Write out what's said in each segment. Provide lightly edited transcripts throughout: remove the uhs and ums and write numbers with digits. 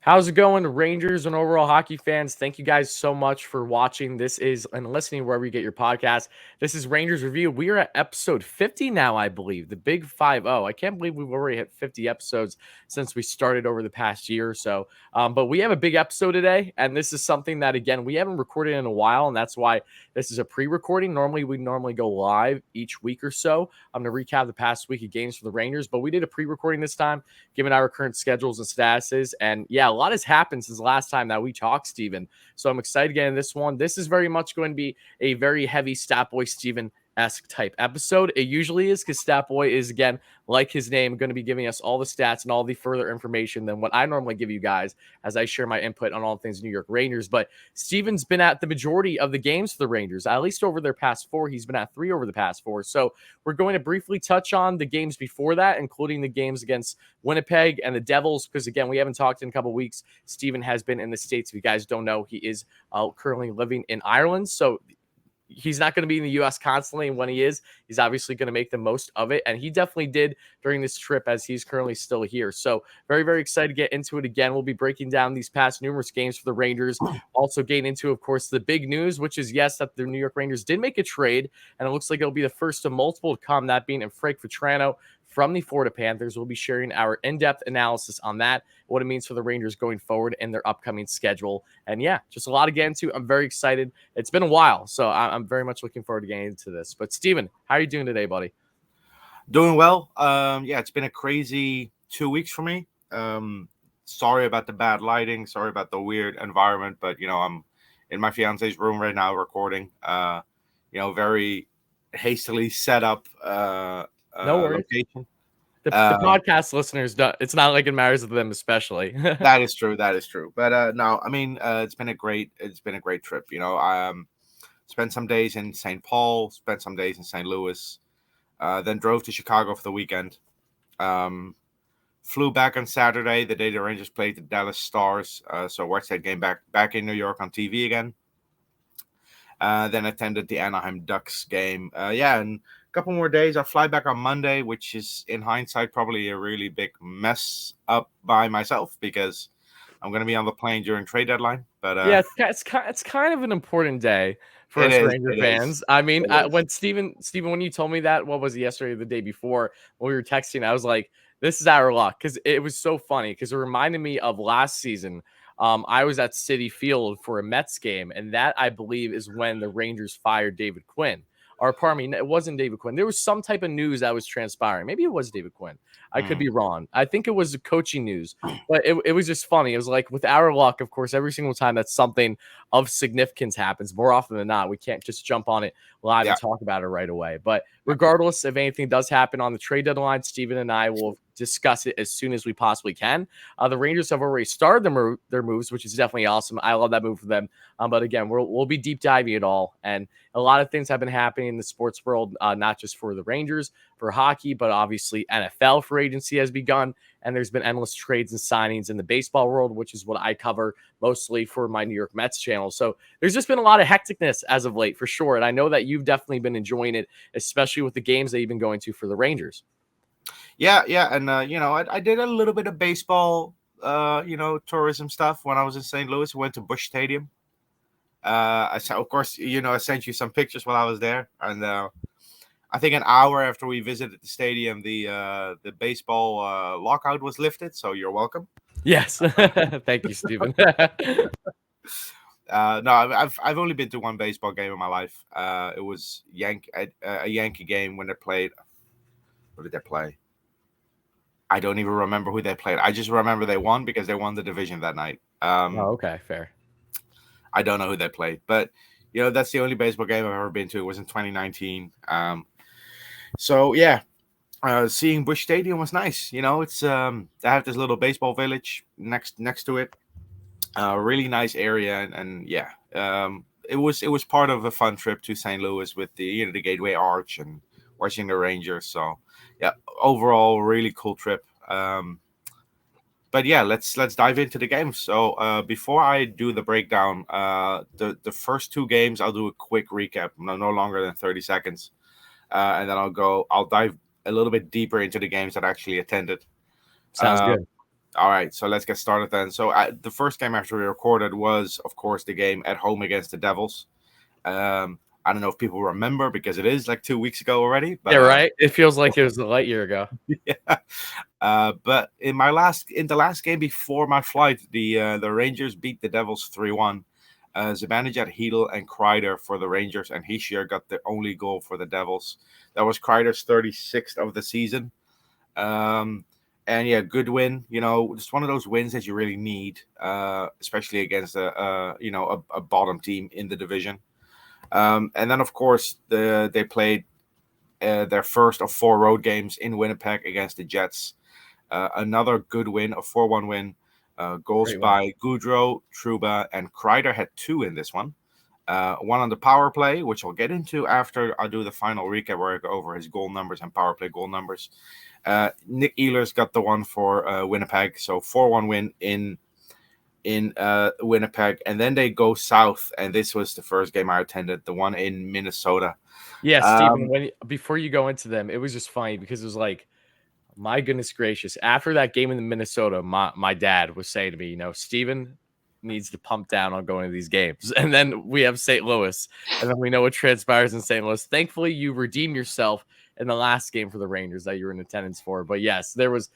How's it going, Rangers and overall hockey fans? Thank you guys so much for watching. This is and listening wherever you get your podcast. This is Rangers Review. We are at episode 50 now, I believe. The big 50. I can't believe we've already hit 50 episodes since we started over the past year or so. But we have a big episode today, and this is something that, again, we haven't recorded in a while, and that's why this is a pre-recording. We normally go live each week or so. I'm going to recap the past week of games for the Rangers, but we did a pre-recording this time given our current schedules and statuses. And yeah, a lot has happened since the last time that we talked, Steven. So I'm excited to get in this one. This is very much going to be a very heavy Statboy Steven-esque type episode. It usually is because Statboy is, again, like his name, going to be giving us all the stats and all the further information than what I normally give you guys as I share my input on all things New York Rangers. But Steven's been at the majority of the games for the Rangers, at least over their past four. He's been at three over the past four. So we're going to briefly touch on the games before that, including the games against Winnipeg and the Devils, because again, we haven't talked in a couple of weeks. Steven has been in the States. If you guys don't know, he is currently living in Ireland. So he's not going to be in the U.S. constantly. And when he is, he's obviously going to make the most of it. And he definitely did during this trip as he's currently still here. So very, very excited to get into it again. We'll be breaking down these past numerous games for the Rangers. Also getting into, of course, the big news, which is, yes, that the New York Rangers did make a trade. And it looks like it'll be the first of multiple to come, that being in Frank Vatrano from the Florida Panthers. We'll be sharing our in-depth analysis on that, what it means for the Rangers going forward in their upcoming schedule. And yeah, just a lot to get into. I'm very excited. It's been a while, so I'm very much looking forward to getting into this. But Steven, how are you doing today, buddy? Doing well. Yeah, it's been a crazy 2 weeks for me. Sorry about the bad lighting. Sorry about the weird environment, but I'm in my fiance's room right now recording. Very hastily set up No worries. location. The podcast listeners, it's not like it matters to them, especially. That is true. That is true. But no, I mean, it's been a great trip. I spent some days in St. Paul, spent some days in St. Louis, then drove to Chicago for the weekend. Flew back on Saturday, the day the Rangers played the Dallas Stars. So watched that game back in New York on TV again. Then attended the Anaheim Ducks game. And a couple more days. I'll fly back on Monday, which is in hindsight probably a really big mess up by myself because I'm going to be on the plane during trade deadline. But yeah, it's kind of an important day for us Ranger fans. I mean, when Steven, when you told me that, what was it, yesterday or the day before when we were texting, I was like, this is our luck, because it was so funny because it reminded me of last season. I was at Citi Field for a Mets game, and that, I believe, is when the Rangers fired David Quinn. Or pardon me, it wasn't David Quinn. There was some type of news that was transpiring. Maybe it was David Quinn. I could be wrong. I think it was coaching news, but it was just funny. It was like, with our luck, of course, every single time that something of significance happens, more often than not, we can't just jump on it live and talk about it right away. But regardless, if anything does happen on the trade deadline, Steven and I will discuss it as soon as we possibly can. The Rangers have already started their moves, which is definitely awesome. I love that move for them. But again, we'll be deep diving it all. And a lot of things have been happening in the sports world, not just for the Rangers, for hockey, but obviously NFL free agency has begun. And there's been endless trades and signings in the baseball world, which is what I cover mostly for my New York Mets channel. So there's just been a lot of hecticness as of late, for sure. And I know that you've definitely been enjoying it, especially with the games that you've been going to for the Rangers. Yeah. And, I did a little bit of baseball, tourism stuff when I was in St. Louis. Went to Busch Stadium. I sent you some pictures while I was there. And I think an hour after we visited the stadium, the baseball lockout was lifted. So you're welcome. Yes. Thank you, Steven. No, I've only been to one baseball game in my life. It was a Yankee game when they played. What did they play? I don't even remember who they played. I just remember they won because they won the division that night. Okay, fair. I don't know who they played, but that's the only baseball game I've ever been to. It was in 2019. Seeing Busch Stadium was nice. It's they have this little baseball village next to it. Really nice area, and it was part of a fun trip to St. Louis with the the Gateway Arch and watching the Rangers. So overall really cool trip. But yeah, let's dive into the games. So before I do the breakdown, the first two games, I'll do a quick recap, no longer than 30 seconds, and then I'll dive a little bit deeper into the games that I actually attended. Sounds good. All right, so let's get started then. So the first game after we recorded was, of course, the game at home against the Devils. I don't know if people remember because it is like 2 weeks ago already, Yeah, but right. It feels like it was a light year ago. yeah. But in the last game before my flight, the Rangers beat the Devils 3-1. Zibanejad, Hedel, and Kreider for the Rangers, and Hischier got the only goal for the Devils. That was Kreider's 36th of the season. Um, and yeah, good win. You know, just one of those wins that you really need, especially against a bottom team in the division. And then of course they played their first of 4 road games in Winnipeg against the Jets. Another good win, a 4-1 win. Goals Great win. by Goudreau, Trouba, and Kreider had 2 in this one. One on the power play, which I'll get into after I do the final recap where I go over his goal numbers and power play goal numbers. Nick Ehlers got the one for Winnipeg, so 4-1 win in Winnipeg, and then they go south, and this was the first game I attended, the one in Minnesota. Yeah, Steven, Um, before you go into them, it was just funny because it was like, my goodness gracious. After that game in the Minnesota, my dad was saying to me, Steven needs to pump down on going to these games. And then we have St. Louis, and then we know what transpires in St. Louis. Thankfully, you redeemed yourself in the last game for the Rangers that you were in attendance for. But yes, there was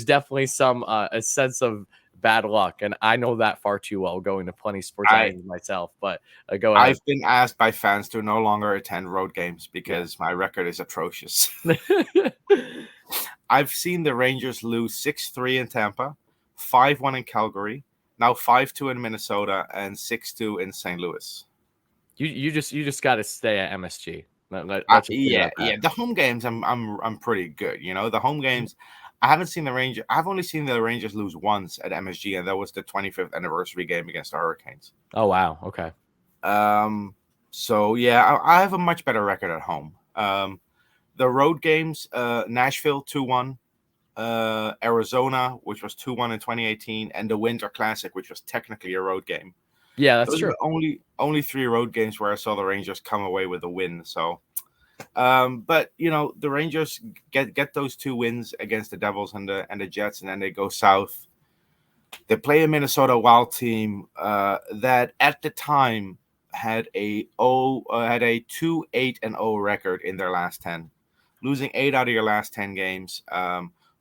definitely some a sense of bad luck, and I know that far too well, going to plenty of sports I outings myself. But go ahead. I've been asked by fans to no longer attend road games Yeah. because my record is atrocious. I've seen the Rangers lose 6-3 in Tampa, 5-1 in Calgary, now 5-2 in Minnesota, and 6-2 in St. Louis. You just got to stay at MSG. Let's just leave it Yeah, at yeah. that. The home games, I'm pretty good. You know, the home games. I haven't seen the Rangers. I've only seen the Rangers lose once at MSG, and that was the 25th anniversary game against the Hurricanes. Oh wow. Okay. Um, so yeah, I have a much better record at home. The road games, Nashville 2-1, Arizona, which was 2-1 in 2018, and the Winter Classic, which was technically a road game. Yeah, that's Those are true. the only 3 road games where I saw the Rangers come away with a win. So, but you know, the Rangers get those 2 wins against the Devils and the Jets, and then they go south. They play a Minnesota Wild team that at the time had a 2-8-0 record in their last 10, losing 8 out of your last 10 games.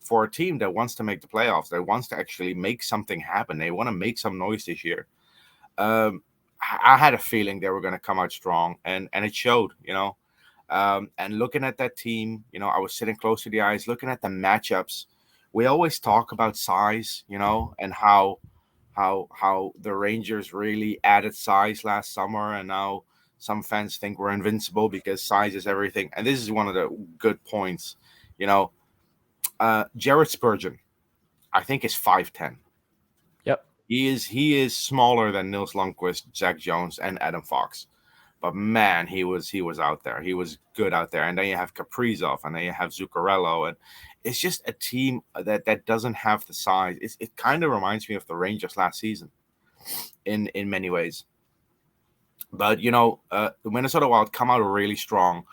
For a team that wants to make the playoffs, that wants to actually make something happen, they want to make some noise this year. I had a feeling they were going to come out strong, and it showed. You know, and looking at that team, you know, I was sitting close to the eyes, looking at the matchups. We always talk about size, you know, and how the Rangers really added size last summer, and now some fans think we're invincible because size is everything. And this is one of the good points, you know. Jared Spurgeon, I think, is 5'10". Yep. He is smaller than Nils Lundqvist, Zach Jones, and Adam Fox. But man, he was out there. He was good out there. And then you have Kaprizov, and then you have Zuccarello, and it's just a team that doesn't have the size. It kind of reminds me of the Rangers last season, in many ways. But you know, the Minnesota Wild come out really strong.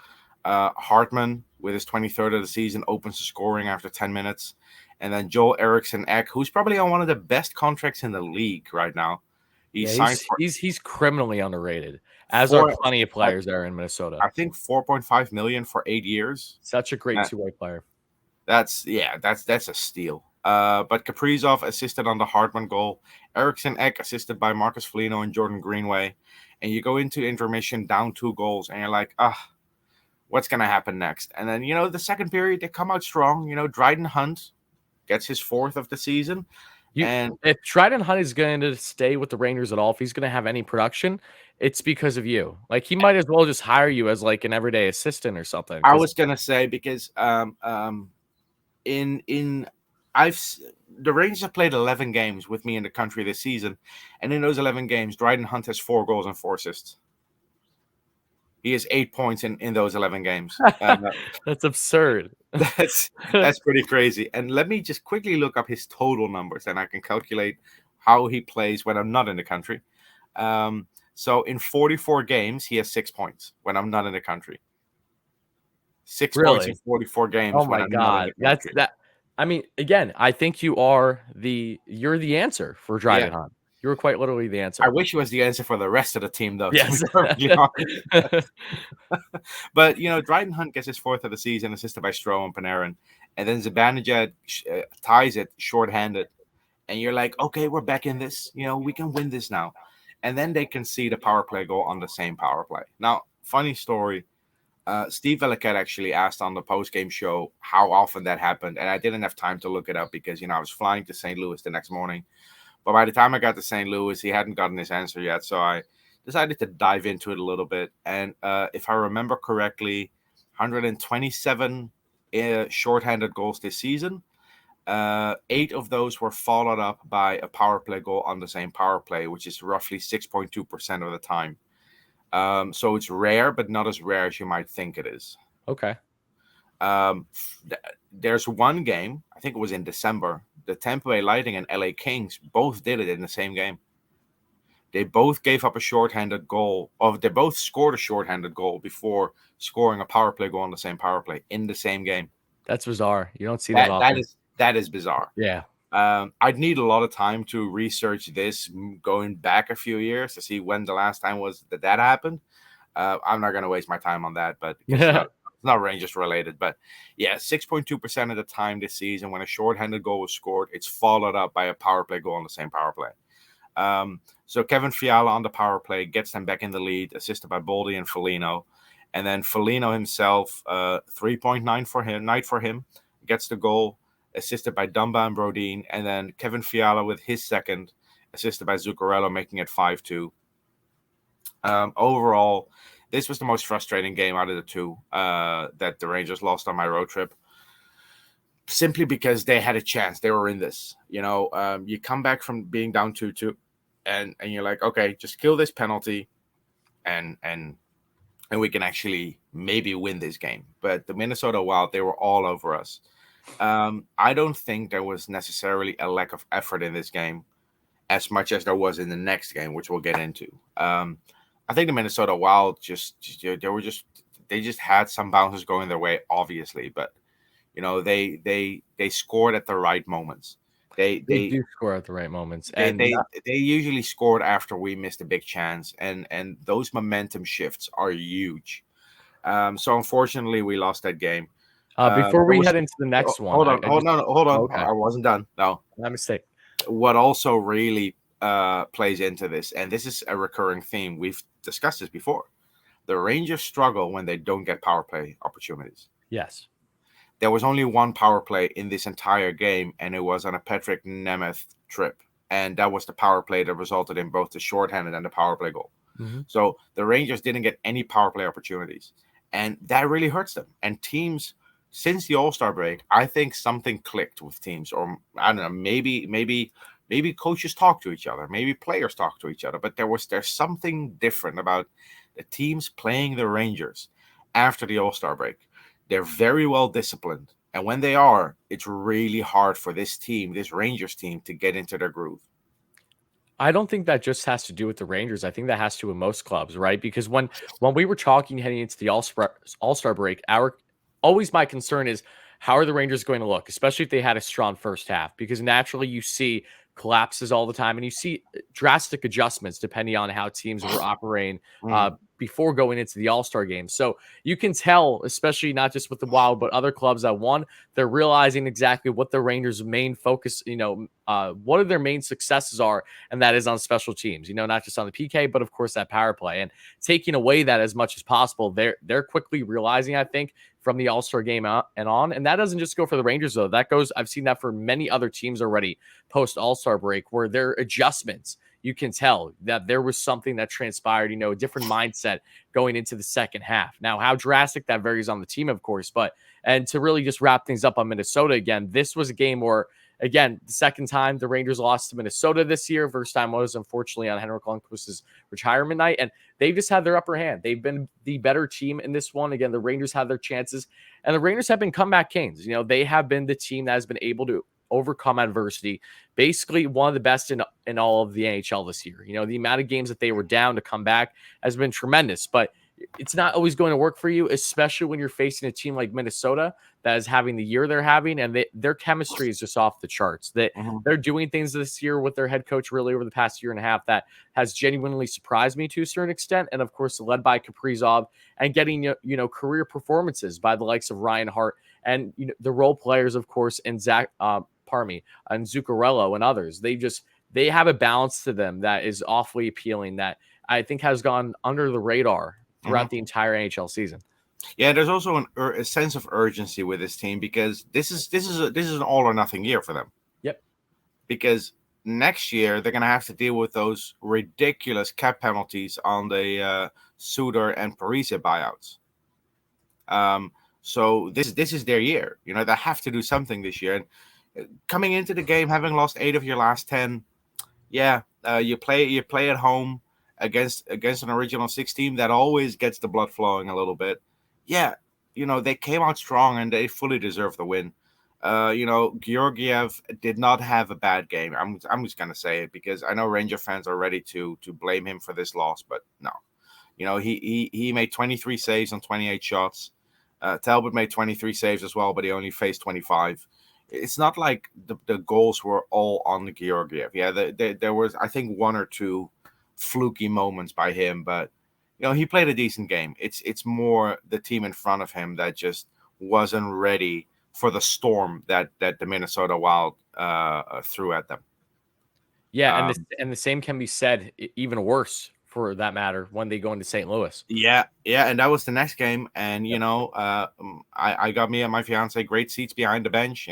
Hartman, with his 23rd of the season, opens the scoring after 10 minutes. And then Joel Eriksson Ek, who's probably on one of the best contracts in the league right now. He Yeah, signed he's criminally underrated, as are for plenty of I, players there in Minnesota. I think 4.5 million for 8 years. Such a great two-way player. That's a steal. But Kaprizov assisted on the Hartman goal. Eriksson Ek assisted by Marcus Foligno and Jordan Greenway. And you go into intermission down 2 goals, and you're like, what's going to happen next? And then, you know, the second period, they come out strong. You know, Dryden Hunt gets his 4th of the season. And If Dryden Hunt is going to stay with the Rangers at all, if he's going to have any production, it's because of you. Like, he might as well just hire you as like an everyday assistant or something. I Because was going to say, because in the Rangers have played 11 games with me in the country this season, and in those 11 games, Dryden Hunt has 4 goals and 4 assists. He has 8 points in those 11 games. that's absurd. That's pretty crazy. And let me just quickly look up his total numbers, and I can calculate how he plays when I'm not in the country. So in 44 games, he has 6 points when I'm not in the country. 6 points in Really? 44 games Oh when my I'm not in God. the country. I mean, again, I think you're the answer for Yeah. Dryden Hunt. You were quite literally the I answer. wish it was the answer for the rest of the team, though, to be Yes. perfectly honest. But Dryden Hunt gets his fourth of the season, assisted by Stroh and Panarin, and then Zibanejad ties it shorthanded, and you're like, okay, we're back in this. We can win this now. And then they concede a power play goal on the same power play. Now, funny story. Steve Veliquette actually asked on the post game show how often that happened, and I didn't have time to look it up because I was flying to St. Louis the next morning. But by the time I got to St. Louis, he hadn't gotten his answer yet, so I decided to dive into it a little bit. And if I remember correctly, 127 shorthanded goals this season. 8 of those were followed up by a power play goal on the same power play, which is roughly 6.2% of the time. So it's rare, but not as rare as you might think it is. Okay. There's one game, I think it was in December, the Tampa Bay Lightning and LA Kings both did it in the same game. They both gave up a shorthanded goal, or they both scored a shorthanded goal before scoring a power play goal on the same power play in the same game. That's bizarre. You don't see that often. That is bizarre. Yeah. I'd need a lot of time to research this, going back a few years to see when the last time was that happened. I'm not going to waste my time on that, but it's not Rangers related. But yeah, 6.2% of the time this season, when a shorthanded goal was scored, it's followed up by a power play goal on the same power play. So Kevin Fiala on the power play gets them back in the lead, assisted by Boldy and Foligno. And then Foligno himself, 3.9 for him, gets the goal, assisted by Dumba and Brodin. And then Kevin Fiala with his second, assisted by Zuccarello, making it 5-2. Overall, this was the most frustrating game out of the two that the Rangers lost on my road trip. Simply because they had a chance. They were in this. You come back from being down 2-2, and you're like, okay, just kill this penalty, and we can actually maybe win this game. But the Minnesota Wild, they were all over us. I don't think there was necessarily a lack of effort in this game as much as there was in the next game, which we'll get into. I think the Minnesota Wild they just had some bounces going their way, obviously, but they scored at the right moments. They do score at the right moments, and they usually scored after we missed a big chance, and those momentum shifts are huge. So unfortunately, we lost that game. before we head into the next one, hold on. Okay. I wasn't done. No, my mistake. What also really plays into this, and this is a recurring theme, we've discussed this before. The Rangers struggle when they don't get power play opportunities. Yes. There was only one power play in this entire game, and it was on a Patrick Nemeth trip. And that was the power play that resulted in both the shorthanded and the power play goal. Mm-hmm. So the Rangers didn't get any power play opportunities. And that really hurts them. And teams, since the All-Star break, I think something clicked with teams. Or, I don't know, maybe coaches talk to each other. Maybe players talk to each other. But there's something different about the teams playing the Rangers after the All-Star break. They're very well disciplined. And when they are, it's really hard for this Rangers team, to get into their groove. I don't think that just has to do with the Rangers. I think that has to with most clubs, right? Because when we were talking heading into the All-Star break, always my concern is, how are the Rangers going to look, especially if they had a strong first half? Because naturally you see collapses all the time, and you see drastic adjustments depending on how teams were operating before going into the All-Star game. So you can tell, especially not just with the Wild, but other clubs that won, they're realizing exactly what the Rangers' main focus, what are their main successes are, and that is on special teams, not just on the PK, but of course that power play, and taking away that as much as possible. They're quickly realizing, I think, from the All-Star game and on. And that doesn't just go for the Rangers, though. I've seen that for many other teams already post All-Star break, where their adjustments, you can tell that there was something that transpired, a different mindset going into the second half. Now, how drastic that varies on the team, of course, and to really just wrap things up on Minnesota again, this was a game where, again, the second time the Rangers lost to Minnesota this year. First time was, unfortunately, on Henrik Lundqvist's retirement night, and they've just had their upper hand. They've been the better team in this one. Again, the Rangers have their chances, and the Rangers have been comeback kings. They have been the team that has been able to overcome adversity. Basically, one of the best in all of the NHL this year. The amount of games that they were down to come back has been tremendous. But it's not always going to work for you, especially when you're facing a team like Minnesota that is having the year they're having, and their chemistry is just off the charts. Mhm. They're doing things this year with their head coach really over the past year and a half that has genuinely surprised me to a certain extent, and of course led by Kaprizov and getting career performances by the likes of Ryan Hart and the role players, of course, and pardon me, and Zuccarello and others. They have a balance to them that is awfully appealing. That I think has gone under the radar Mhm. throughout the entire NHL season. Yeah, there's also a sense of urgency with this team because this is an all or nothing year for them. Yep. Because next year they're going to have to deal with those ridiculous cap penalties on the Suter and Parise buyouts. So this is their year. They have to do something this year. And coming into the game, having lost 8 of your last 10, yeah, you play at home against an original 6 team that always gets the blood flowing a little bit. Yeah, they came out strong and they fully deserve the win. Georgiev did not have a bad game. I'm just gonna say it because I know Ranger fans are ready to blame him for this loss, but no. He made 23 saves on 28 shots. Talbot made 23 saves as well, but he only faced 25. It's not like the goals were all on the Georgiev. Yeah, there was, I think, 1 or 2 fluky moments by him, but he played a decent game. It's more the team in front of him that just wasn't ready for the storm that the Minnesota Wild threw at them. Yeah, Um, and the same can be said, even worse for that matter, when they go into St. Louis. Yeah, yeah, and that was the next game, and Yep. I got me and my fiance great seats behind the bench.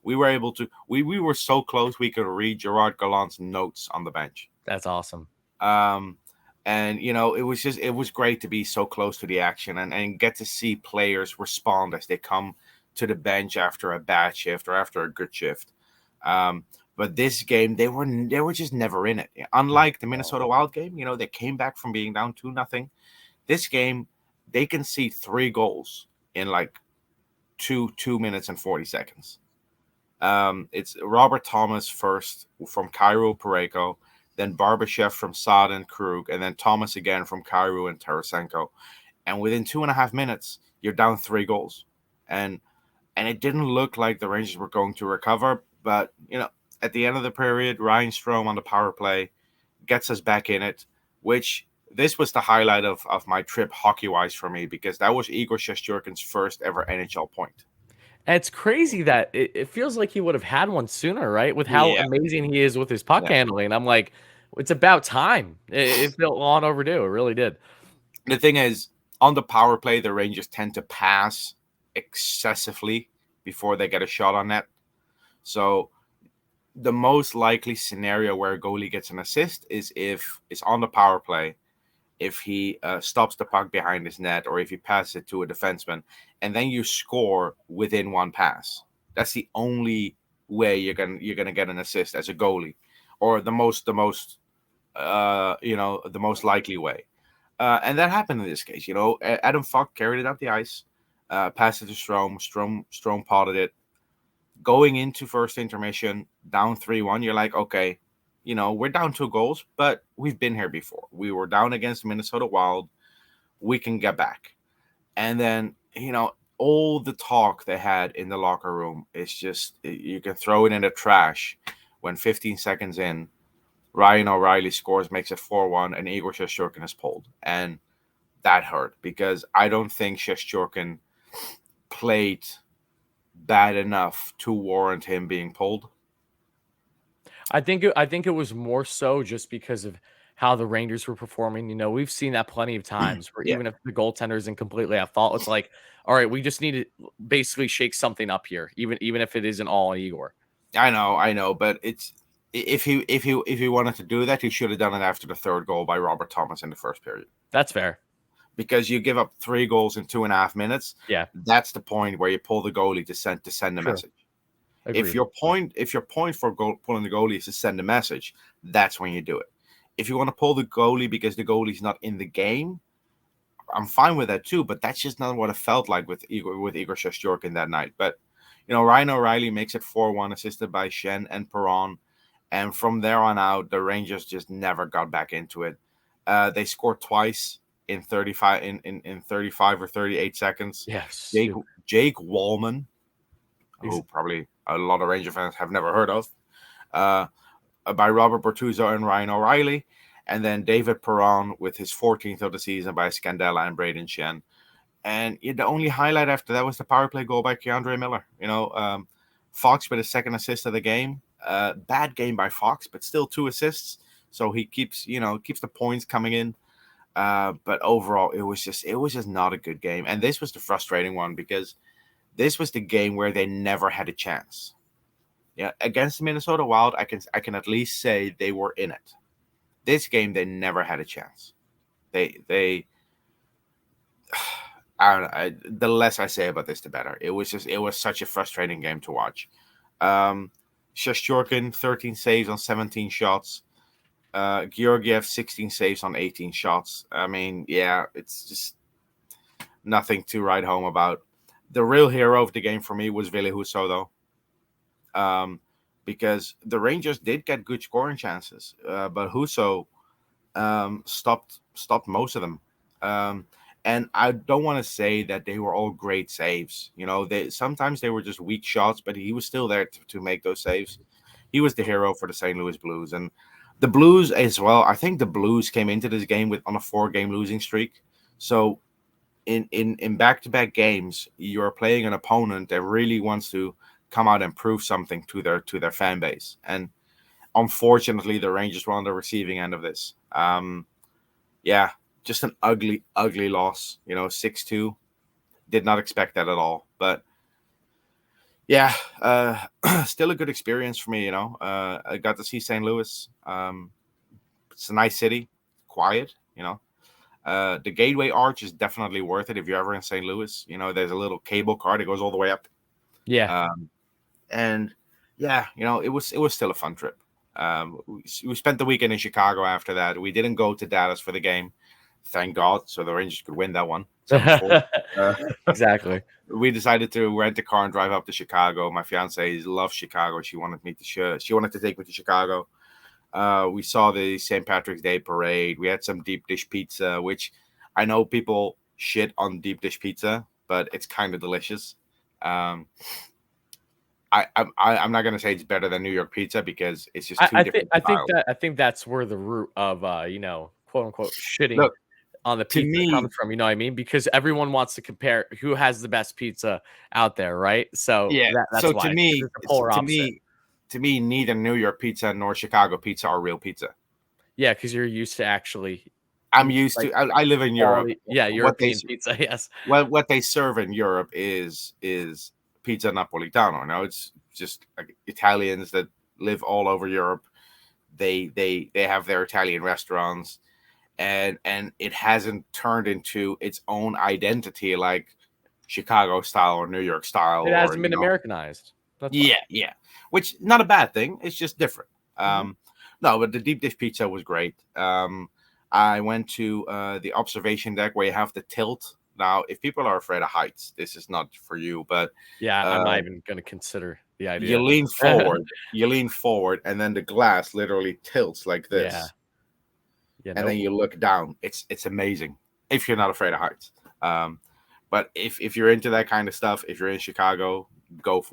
We were able to we were so close we could read Gerard Gallant's notes on the bench. That's awesome. Um, and it was great to be so close to the action and get to see players respond as they come to the bench after a bad shift or after a good shift. Um, but this game, they were just never in it. Unlike the Minnesota Wild game, they came back from being down 2-0. This game, they can see 3 goals in like 2 minutes and 40 seconds. It's Robert Thomas first from Cairo Pareko, then Barbashev from Saad and Krug, and then Thomas again from Cairo and Tarasenko. And within 2.5 minutes, you're down 3 goals. And it didn't look like the Rangers were going to recover. But at the end of the period, Ryan Strome on the power play gets us back in it, which this was the highlight of my trip hockey wise for me because that was Igor Shesterkin's first ever NHL point. And it's crazy that it feels like he would have had one sooner, right? With how Yeah, amazing he is with his puck yeah. handling. I'm like, it's about time. It felt long overdue. It really did. The thing is, on the power play, the Rangers tend to pass excessively before they get a shot on net. So the most likely scenario where a goalie gets an assist is if it's on the power play, if he stops the puck behind his net, or if he passes it to a defenseman, and then you score within one pass. That's the only way you're gonna get an assist as a goalie, or the most likely way. And that happened in this case. Adam Falk carried it up the ice, passed it to Strom. Strom potted it. Going into first intermission, down 3-1, you're like, okay, we're down 2 goals, but we've been here before. We were down against Minnesota Wild. We can get back. And then, all the talk they had in the locker room is just, you can throw it in the trash when 15 seconds in, Ryan O'Reilly scores, makes it 4-1, and Igor Shesterkin is pulled. And that hurt because I don't think Shesterkin played bad enough to warrant him being pulled. I think it was more so just because of how the Rangers were performing. We've seen that plenty of times where Yeah, even if the goaltender isn't completely at fault, it's like, all right, we just need to basically shake something up here, even if it isn't all Igor. I know, but it's if he wanted to do that, he should have done it after the third goal by Robert Thomas in the first period. That's fair. Because you give up 3 goals in 2.5 minutes, Yeah, that's the point where you pull the goalie to send the true. message. If Agreed. your point for pulling the goalie is to send a message, that's when you do it. If you want to pull the goalie because the goalie's not in the game, I'm fine with that too. But that's just not what it felt like with Igor Shesterkin that night. But Ryan O'Reilly makes it 4-1, assisted by Shen and Perron, and from there on out, the Rangers just never got back into it. They scored twice in 35 in 35 or 38 seconds. Yes. Jake Wallman, Ex- who probably a lot of Ranger fans have never heard of, uh, by Robert Bortuzzo and Ryan O'Reilly, and then David Perron with his 14th of the season by Scandella and Braden Shen. And the only highlight after that was the power play goal by Keandre Miller. Fox with his second assist of the game. Bad game by Fox, but still 2 assists. So he keeps the points coming in. But overall, it was just not a good game. And this was the frustrating one because this was the game where they never had a chance. Yeah, against the Minnesota Wild, I can at least say they were in it. This game, they never had a chance. They I don't know. The less I say about this, the better. It was such a frustrating game to watch. Shosturkin, 13 saves on 17 shots. Georgiev, 16 saves on 18 shots. I mean, yeah, it's just nothing to write home about. The real hero of the game for me was Ville Husso, though. Because the Rangers did get good scoring chances, but Husso stopped most of them. And I don't want to say that they were all great saves. Sometimes they were just weak shots, but he was still there to make those saves. He was the hero for the St. Louis Blues, and the Blues as well. I think the Blues came into this game on a 4-game losing streak. So in back-to-back games, you're playing an opponent that really wants to come out and prove something to their fan base. And unfortunately, the Rangers were on the receiving end of this. Yeah, just an ugly, ugly loss. 6-2. Did not expect that at all. But yeah, still a good experience for me. I got to see St. Louis. It's a nice city, quiet. The Gateway Arch is definitely worth it if you're ever in St. Louis. There's a little cable car that goes all the way up. Yeah. And yeah, it was still a fun trip. We spent the weekend in Chicago after that. We didn't go to Dallas for the game, thank God, so the Rangers could win that one 7-4. Exactly. We decided to rent a car and drive up to Chicago. My fiance loves Chicago. She wanted to take me to Chicago. We saw the St. Patrick's Day parade. We had some deep dish pizza, which I know people shit on deep dish pizza, but it's kind of delicious. I'm not gonna say it's better than New York pizza because it's just two different styles. I think that's where the root of quote unquote shitting Look, on the to pizza me, comes from. You know what I mean? Because everyone wants to compare who has the best pizza out there, right? So yeah. that's So why. 'Cause it's the polar opposite. neither New York pizza nor Chicago pizza are real pizza. Yeah, because you're used to actually I'm used to. I live in Europe. quality. Yeah, European pizza. Yes. What they serve in Europe is pizza napolitano. Now it's just like Italians that live all over Europe. They have their Italian restaurants, and it hasn't turned into its own identity like Chicago style or New York style. It Or hasn't been Americanized. That's fine. yeah, which not a bad thing. It's just different. Mhm. No, but the deep dish pizza was great. I went to the observation deck where you have the tilt. Now, if people are afraid of heights, this is not for you. But Yeah, I'm not even going to consider the you idea. lean forward, and then the glass literally tilts like this. Yeah. Yeah. And Nope. then you look down. It's amazing if you're not afraid of heights. But if you're into that kind of stuff, if you're in Chicago, go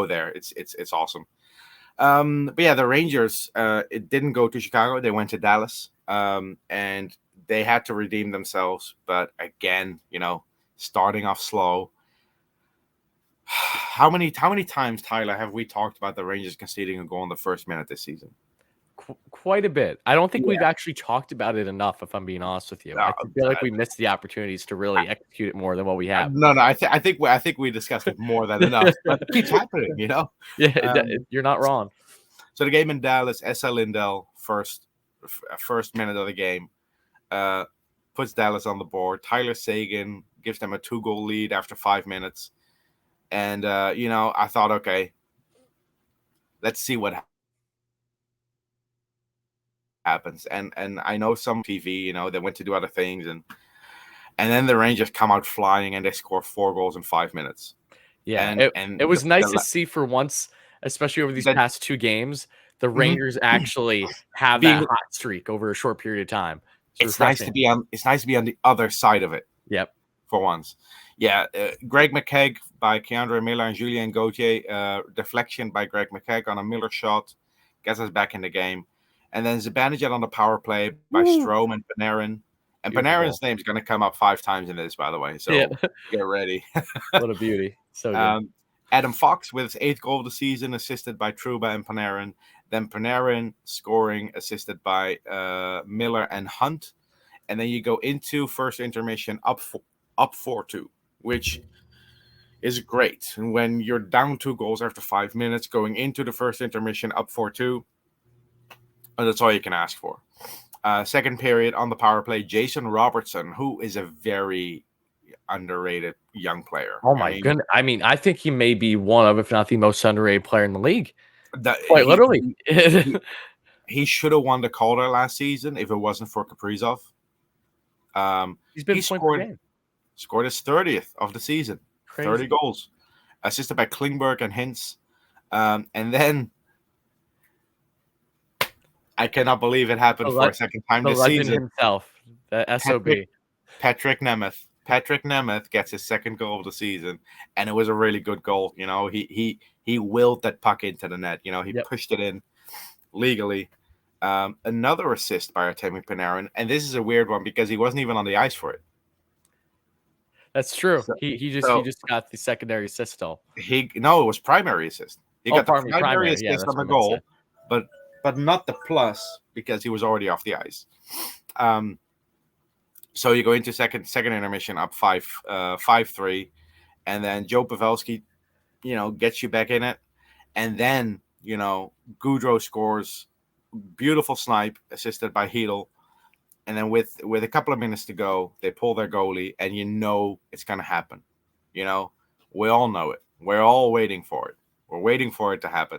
there. It's awesome. But yeah, the Rangers it didn't go to Chicago. They went to Dallas. And they had to redeem themselves. But again, starting off slow. How many times, Tyler, have we talked about the Rangers conceding a goal in the first minute this season? Quite a bit. I don't think we've actually talked about it enough, if I'm being honest with you. I feel like we missed the opportunities to really execute it more than what we have. No. I think we discussed it more than enough. But it keeps happening, Yeah, you're not wrong. So the game in Dallas, S.L. Lindell, first minute of the game, puts Dallas on the board. Tyler Seguin gives them a 2-goal lead after 5 minutes. And, I thought, okay, let's see what happens. And I know some TV, they went to do other things. And then the Rangers come out flying and they score 4 goals in 5 minutes. Yeah, and it was nice to see for once, especially over these past 2 games, the Rangers actually have that hot streak over a short period of time. It's refreshing. It's nice to be on the other side of it Yep. for once. Yeah, Greg McKegg by Keandre Miller and Julien Gauthier. Deflection by Greg McKegg on a Miller shot gets us back in the game. And then Zibanejad on the power play by Woo! Strome and Panarin. And Beautiful Panarin's goal. name is going to come up 5 times in this, by the way. Yeah. So get ready. What a beauty. So good. Adam Fox with his 8th goal of the season, assisted by Trouba and Panarin. Then Panarin scoring, assisted by Miller and Hunt. And then you go into first intermission up 4-2, which is great. And when you're down 2 goals after 5 minutes, going into the first intermission up 4-2, that's all you can ask for. Second period on the power play, Jason Robertson, who is a very underrated young player. Oh my goodness. I mean, I think he may be one of, if not the most underrated player in the league. Quite literally. He should have won the Calder last season if it wasn't for Kaprizov. He's been scored his 30th of the season. Crazy. 30 goals. Assisted by Klingberg and Hintz. And then I cannot believe it happened for a second time this season. Himself, the SOB. Patrick Nemeth. Patrick Nemeth gets his 2nd goal of the season, and it was a really good goal. You know, he willed that puck into the net. You know, he pushed it in legally. Another assist by Artemi Panarin, and this is a weird one because he wasn't even on the ice for it. That's true. So, he just got the secondary assist though. It was primary assist. He got the primary assist on the goal, but not the plus because he was already off the ice. So you go into second intermission up 5-3, and then Joe Pavelski, gets you back in it, and then Gaudreau scores, beautiful snipe assisted by Hedl, and then with a couple of minutes to go, they pull their goalie, and it's going to happen. We all know it. We're all waiting for it. We're waiting for it to happen.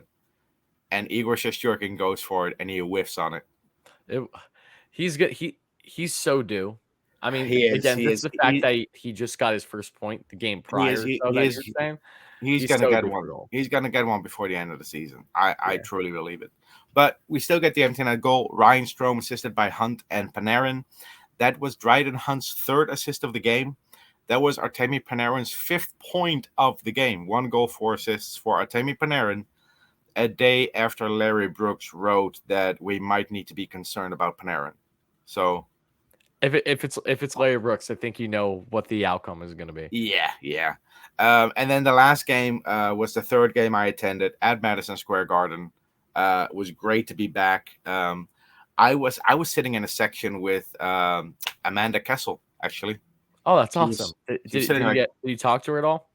And Igor Shesterkin goes for it, and he whiffs on it. He's good. He's so due. I mean, the fact that he just got his first point the game prior. He's going to get one. He's going to get one before the end of the season. I truly believe it. But we still get the empty net goal. Ryan Strome assisted by Hunt and Panarin. That was Dryden Hunt's 3rd assist of the game. That was Artemi Panarin's 5th point of the game. 1 goal, 4 assists for Artemi Panarin. A day after Larry Brooks wrote that we might need to be concerned about Panarin. So, if it's Larry Brooks, I think you know what the outcome is going to be. Yeah. And then the last game was the 3rd game I attended at Madison Square Garden. It was great to be back. I was sitting in a section with Amanda Kessel, actually. Oh, that's awesome. Did you talk to her at all?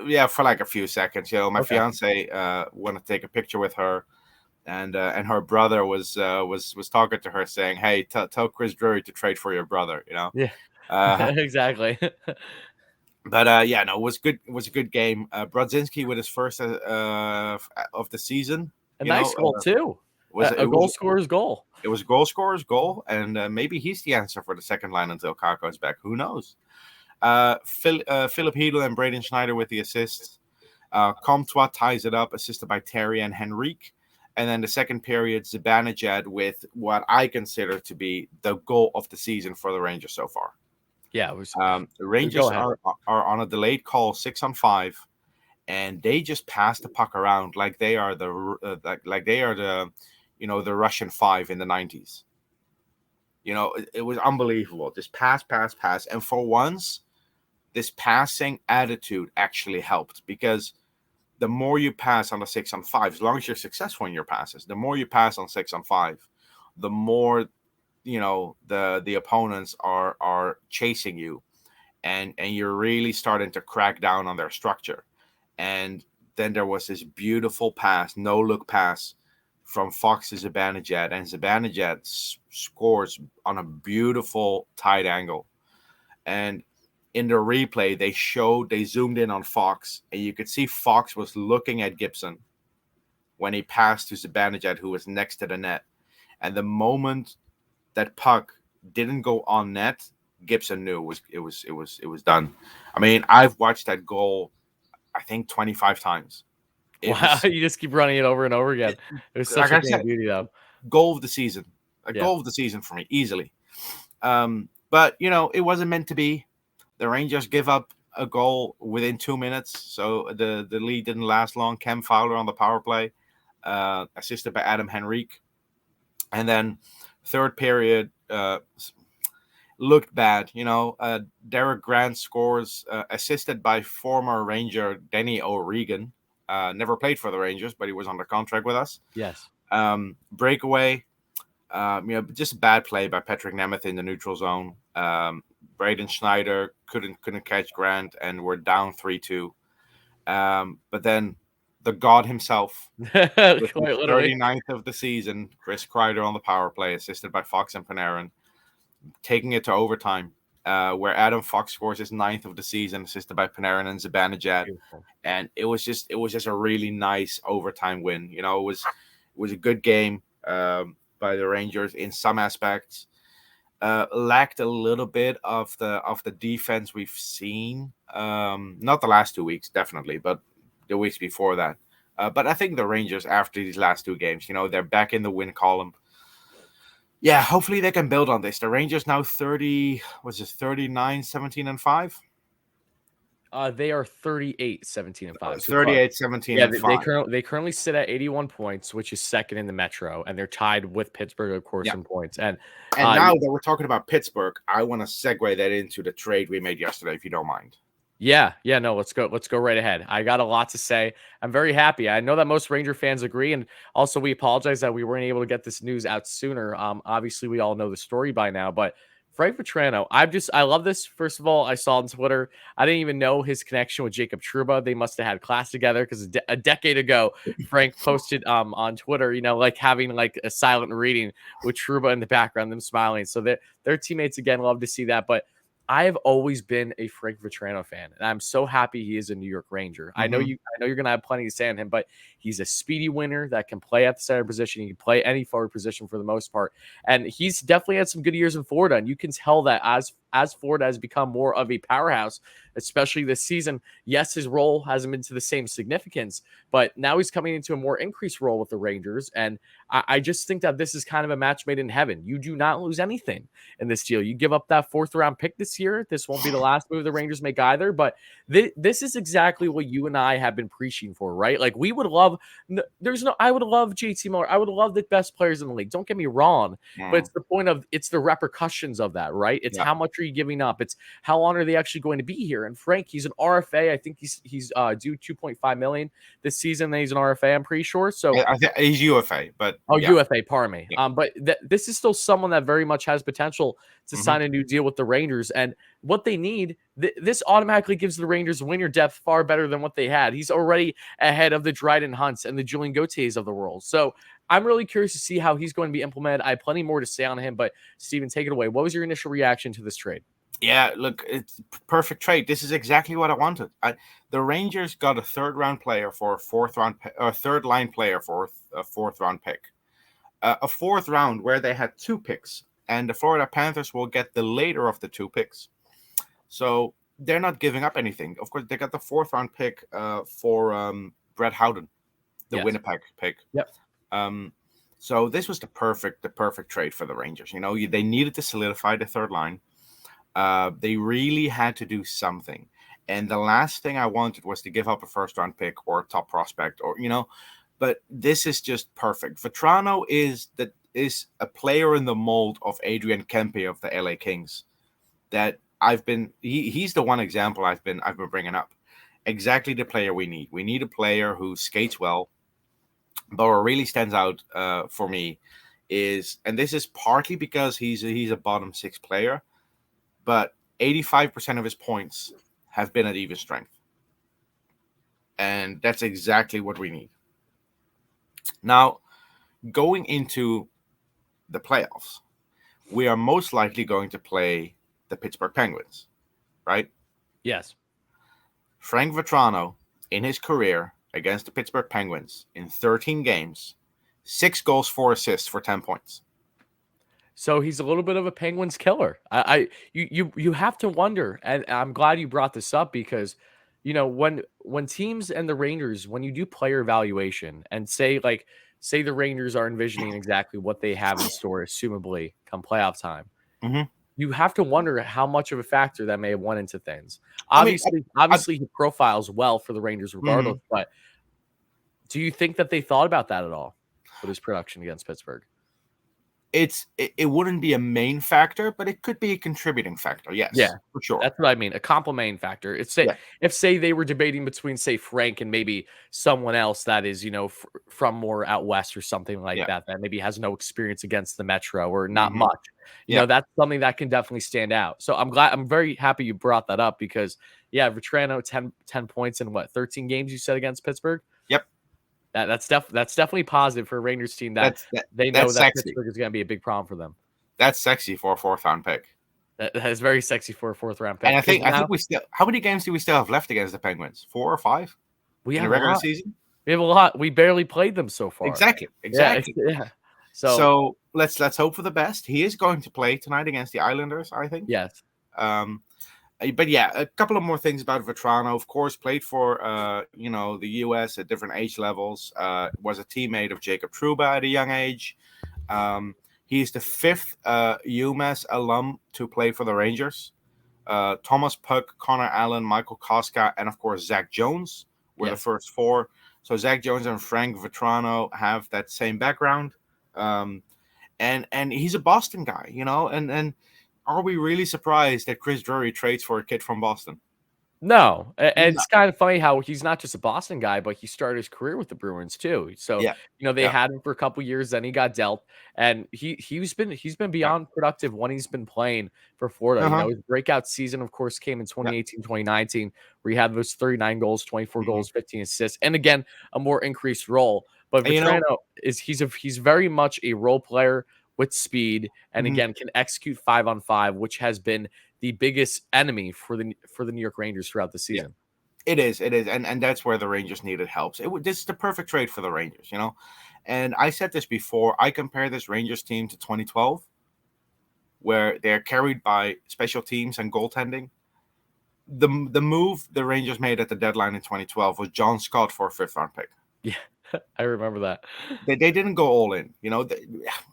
Yeah, for like a few seconds. My fiance wanted to take a picture with her, and her brother was talking to her, saying, "Hey, tell Chris Drury to trade for your brother." Yeah, exactly. But it was good. It was a good game. Brodzinski with his first of the season. A nice goal too. A goal scorer's goal. It was goal scorer's goal, and maybe he's the answer for the second line until Kakko is back. Who knows? Philip Hedl and Braden Schneider with the assists. Comtois ties it up, assisted by Terry and Henrique. And then the second period, Zibanejad with what I consider to be the goal of the season for the Rangers so far. Yeah, it was. The Rangers are on a delayed call, 6-on-5, and they just pass the puck around like they are the Russian 5 in the 90s. It was unbelievable. Just pass. And for once, this passing attitude actually helped, because the more you pass on the 6-on-5, as long as you're successful in your passes, the more you pass on 6-on-5, the more the opponents are chasing you, and you're really starting to crack down on their structure. And then there was this beautiful pass, no look pass from Fox to Zibanejad, and Zibanejad scores on a beautiful tight angle. And in the replay, they zoomed in on Fox, and you could see Fox was looking at Gibson when he passed to Zibanejad, who was next to the net. And the moment that puck didn't go on net, Gibson knew it was done. I mean, I've watched that goal, I think 25 times. Wow, you just keep running it over and over again. It was such a beauty, though. Goal of the season. Goal of the season for me, easily. But it wasn't meant to be. The Rangers give up a goal within 2 minutes, so the lead didn't last long. Cam Fowler on the power play, assisted by Adam Henrique, and then third period looked bad. Derek Grant scores, assisted by former Ranger Denny O'Regan. Never played for the Rangers, but he was under contract with us. Yes. Breakaway, just a bad play by Patrick Nemeth in the neutral zone. Braden Schneider couldn't catch Grant, and we're down 3-2. But then the god himself, with his Quite literally. 39th of the season, Chris Kreider on the power play, assisted by Fox and Panarin, taking it to overtime, where Adam Fox scores his ninth of the season, assisted by Panarin and Zibanejad. Beautiful. And it was just a really nice overtime win. It was a good game by the Rangers in some aspects. Lacked a little bit of the defense we've seen. Not the last 2 weeks, definitely, but the weeks before that. But I think the Rangers, after these last two games, they're back in the win column. Yeah, hopefully they can build on this. The Rangers now 39, 17, and 5? They are 38, 17, and 5. So 38, 17, yeah, and 5. they currently sit at 81 points, which is second in the Metro, and they're tied with Pittsburgh, of course, in points. And now that we're talking about Pittsburgh, I want to segue that into the trade we made yesterday, if you don't mind. Yeah, no, let's go right ahead. I got a lot to say. I'm very happy. I know that most Ranger fans agree, and also we apologize that we weren't able to get this news out sooner. Obviously we all know the story by now, but Frank Vatrano, I love this. First of all, I saw on Twitter, I didn't even know his connection with Jacob Trouba. They must have had class together, because a decade ago, Frank posted on Twitter, like having like a silent reading with Trouba in the background, them smiling. So they're teammates again. Love to see that, but I have always been a Frank Vatrano fan, and I'm so happy he is a New York Ranger. I know you're gonna have plenty to say on him, but he's a speedy winner that can play at the center position. He can play any forward position for the most part, and he's definitely had some good years in Florida. And you can tell that as Florida has become more of a powerhouse, especially this season. Yes, his role hasn't been to the same significance, but now he's coming into a more increased role with the Rangers, and I just think that this is kind of a match made in heaven. You do not lose anything in this deal. You give up that 4th round pick this year. This won't be the last move the Rangers make either, but this is exactly what you and I have been preaching for, right? Like, we would love, I would love JT Miller. I would love the best players in the league. Don't get me wrong, but it's the point of, it's the repercussions of that, right? It's how much are you giving up? It's how long are they actually going to be here? And Frank, he's an RFA. I think he's due $2.5 million this season. Then he's an RFA, I'm pretty sure. So I think he's UFA, but UFA, pardon me. But this is still someone that very much has potential to sign a new deal with the Rangers, and what they need, this automatically gives the Rangers winger depth far better than what they had. He's already ahead of the Dryden Hunts and the Julian Gauthiers of the world. So I'm really curious to see how he's going to be implemented. I have plenty more to say on him, but Steven, take it away. What was your initial reaction to this trade? Yeah, look, it's perfect trade. This is exactly what I wanted. The Rangers got a 3rd round player for a 4th round, or 3rd line player for a 4th round pick. A 4th round where they had 2 picks, and the Florida Panthers will get the later of the 2 picks. So they're not giving up anything. Of course, they got the 4th round pick for Brett Howden, the Winnipeg pick. Yep. So this was the perfect trade for the Rangers. They needed to solidify the 3rd line. They really had to do something. And the last thing I wanted was to give up a 1st round pick or a top prospect, or but this is just perfect. Vatrano is a player in the mold of Adrian Kempe of the LA Kings. That he's the one example I've been bringing up. Exactly the player we need. We need a player who skates well. But what really stands out for me is, and this is partly because he's a bottom 6 player, but 85% of his points have been at even strength. And that's exactly what we need. Now, going into the playoffs, we are most likely going to play the Pittsburgh Penguins, right? Yes. Frank Vatrano, in his career against the Pittsburgh Penguins, in 13 games, 6 goals, 4 assists for 10 points. So he's a little bit of a Penguins killer. You have to wonder, and I'm glad you brought this up, because when teams and the Rangers, when you do player evaluation and say the Rangers are envisioning exactly what they have in store, assumably come playoff time, Hmm. You have to wonder how much of a factor that may have went into things. I mean, Obviously, he profiles well for the Rangers regardless. mhm. But do you think that they thought about that at all with his production against Pittsburgh? It wouldn't be a main factor, but it could be a contributing factor. Yeah, Yes, for sure. that's what I mean. A complementing factor. It's say Yeah, if say they were debating between say Frank and maybe someone else that is from more out west or something like yeah. that that maybe has no experience against the Metro or not Hmm. much. Yeah. That's something that can definitely stand out. So I'm very happy you brought that up because yeah, Vatrano 10 points in what 13 games you said against Pittsburgh. Yep. That's definitely positive for a Rangers team that That's that, they know that's that sexy. Pittsburgh is going to be a big problem for them. That's sexy for a fourth round pick. That is very sexy for a fourth round And pick because I now think we still. How many games do we still have left against the Penguins? 4 or 5 we in the have a regular lot. season. We have a lot. We barely played them so far. Exactly. Yeah, Exactly. yeah. So So let's hope for the best. He is going to play tonight against the Islanders, I think. yes, Um, but yeah, a couple of more things about Vatrano. Of course, played for the U.S. at different age levels. Was a teammate of Jacob Trouba at a young age. Um, he's the fifth UMass alum to play for the Rangers. Thomas Puck, Connor Allen, Michael Koska, and of course Zach Jones were the yes. first four. So Zach Jones and Frank Vatrano have that same background, um, and he's a Boston guy, and are we really surprised that Chris Drury trades for a kid from Boston? No, and No. it's kind of funny how he's not just a Boston guy, but he started his career with the Bruins too. So Yeah, they yeah, had him for a couple years, then he got dealt, and he's been yeah. beyond productive when he's been playing for Florida. Uh-huh. His breakout season, of course, came in Yeah. 2018, 2019, where he had those 39 goals, 24 Mhm. goals, 15 assists, and again a more increased role. But And Vatrano he's very much a role player with speed, and mhm. again can execute 5-on-5, which has been the biggest enemy for the New York Rangers throughout the Yeah. season. It is, and that's where the Rangers needed help. This is the perfect trade for the Rangers. And I said this before. I compare this Rangers team to 2012, where they're carried by special teams and goaltending. The move the Rangers made at the deadline in 2012 was John Scott for a fifth round pick. Yeah, I remember that. They didn't go all in.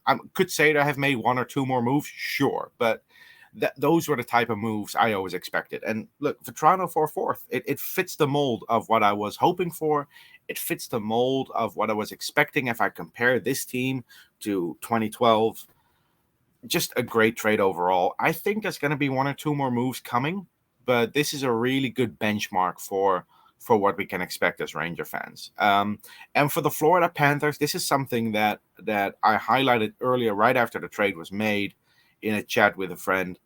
I could say they have made one or two more moves, sure, but those were the type of moves I always expected. And look, Vatrano for fourth, it fits the mold of what I was hoping for. It fits the mold of what I was expecting if I compare this team to 2012. Just a great trade overall. I think there's going to be one or two more moves coming, but this is a really good benchmark for what we can expect as Ranger fans. And for the Florida Panthers, this is something that I highlighted earlier, right after the trade was made, in a chat with a friend.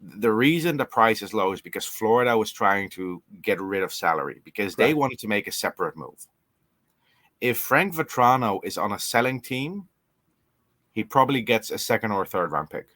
The reason the price is low is because Florida was trying to get rid of salary because they Correct. wanted to make a separate move. If Frank Vatrano is on a selling team, he probably gets a second or third round pick.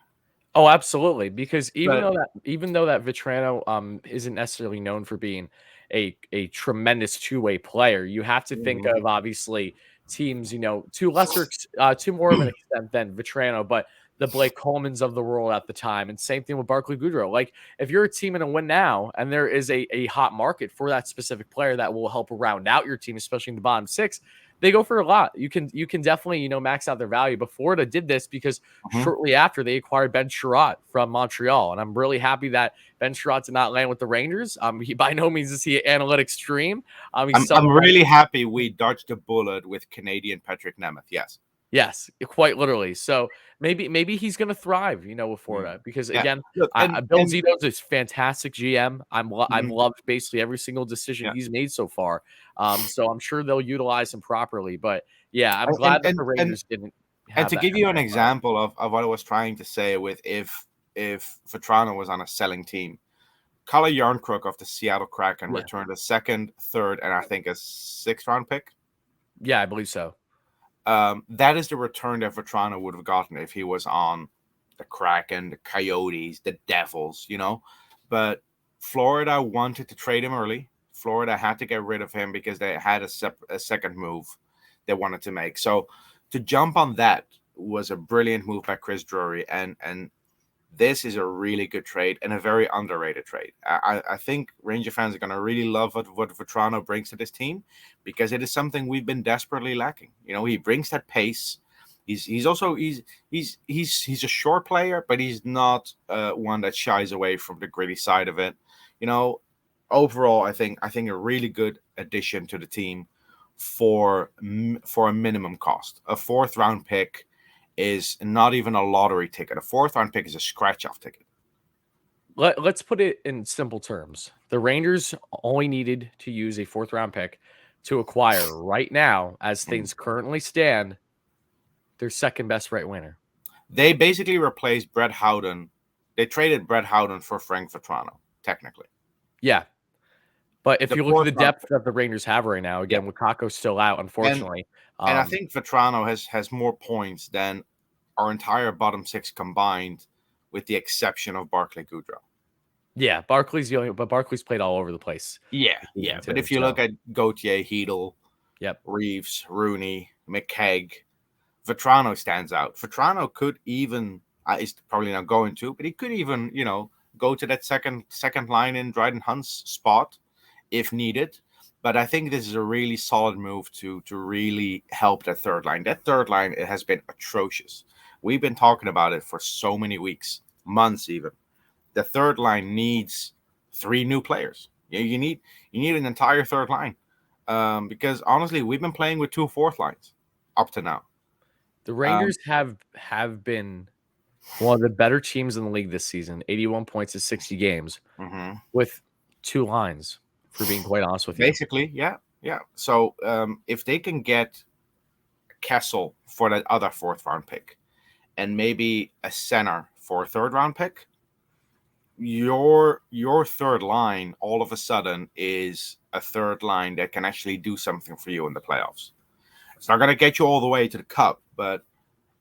Oh, absolutely. Because But even though that Vitrano isn't necessarily known for being a tremendous two-way player, you have to think Mhm. of obviously teams, to more of an extent than Vitrano, but the Blake Colemans of the world at the time. And same thing with Barclay Goodrow. Like if you're a team in a win now and there is a hot market for that specific player that will help round out your team, especially in the bottom six, they go for a lot. You can definitely, max out their value. But Florida did this because Mhm. shortly after they acquired Ben Sherratt from Montreal. And I'm really happy that Ben Sherratt did not land with the Rangers. He by no means is he analytics dream. He's I'm someone that really happy we dodged a bullet with Canadian Patrick Nemeth. Yes. yes, quite literally. So maybe he's gonna thrive, with Mm. Florida. Because Yeah. again, Look, Bill and Zito's is fantastic GM. I've mhm. loved basically every single decision Yeah. he's made so far. So I'm sure they'll utilize him properly. But yeah, I'm And glad that and the and Rangers didn't and have to that give have you an that far. example of what I was trying to say with if Vatrano was on a selling team, Kalle Yarncrook of the Seattle Kraken Yeah. returned a second, third, and I think a sixth round pick. Yeah, I believe so. That is the return that Vatrano would have gotten if he was on the Kraken, the Coyotes, the Devils. But Florida wanted to trade him early. Florida had to get rid of him because they had a second move they wanted to make. So to jump on that was a brilliant move by Chris Drury, and this is a really good trade and a very underrated trade. I think Ranger fans are going to really love what Vatrano brings to this team because it is something we've been desperately lacking. He brings that pace. He's also he's a short player, but he's not one that shies away from the gritty side of it. You know, overall, I think a really good addition to the team for a minimum cost. A fourth round pick is not even a lottery ticket. A fourth round pick is a scratch off ticket. Let's put it in simple terms. The Rangers only needed to use a fourth round pick to acquire right now, as Mhm. things currently stand, their second best right winger. They basically replaced Brett Howden. They traded Brett Howden for Frank Vatrano, technically. Yeah. But if The you look at fourth the round depth that the Rangers have right now, Yeah. again, Lukaku's still out, And unfortunately. and I think Vatrano has more points than our entire bottom six combined, with the exception of Barclay Goodrow. Yeah, Barkley's the only, but Barkley's played all over the place Yeah, this yeah. season But too. if you look So, at Gauthier, Heedle, yep. Reeves, Rooney, McKegg, Vatrano stands out. Vatrano could even is probably not going to, but he could even go to that second line in Dryden Hunt's spot if needed. But I think this is a really solid move to really help that third line. That third line, it has been atrocious. We've been talking about it for so many weeks, months even. The third line needs three new players. You need an entire third line, because honestly, we've been playing with two fourth lines up to now. The Um, Rangers have been one of the better teams in the league this season, 81 points in 60 games mhm. with two lines, for being quite honest with you. Basically, yeah, yeah. So if they can get Kessel for that other fourth round pick, and maybe a center for a third round pick, your third line all of a sudden is a third line that can actually do something for you in the playoffs. It's not going to get you all the way to the cup, but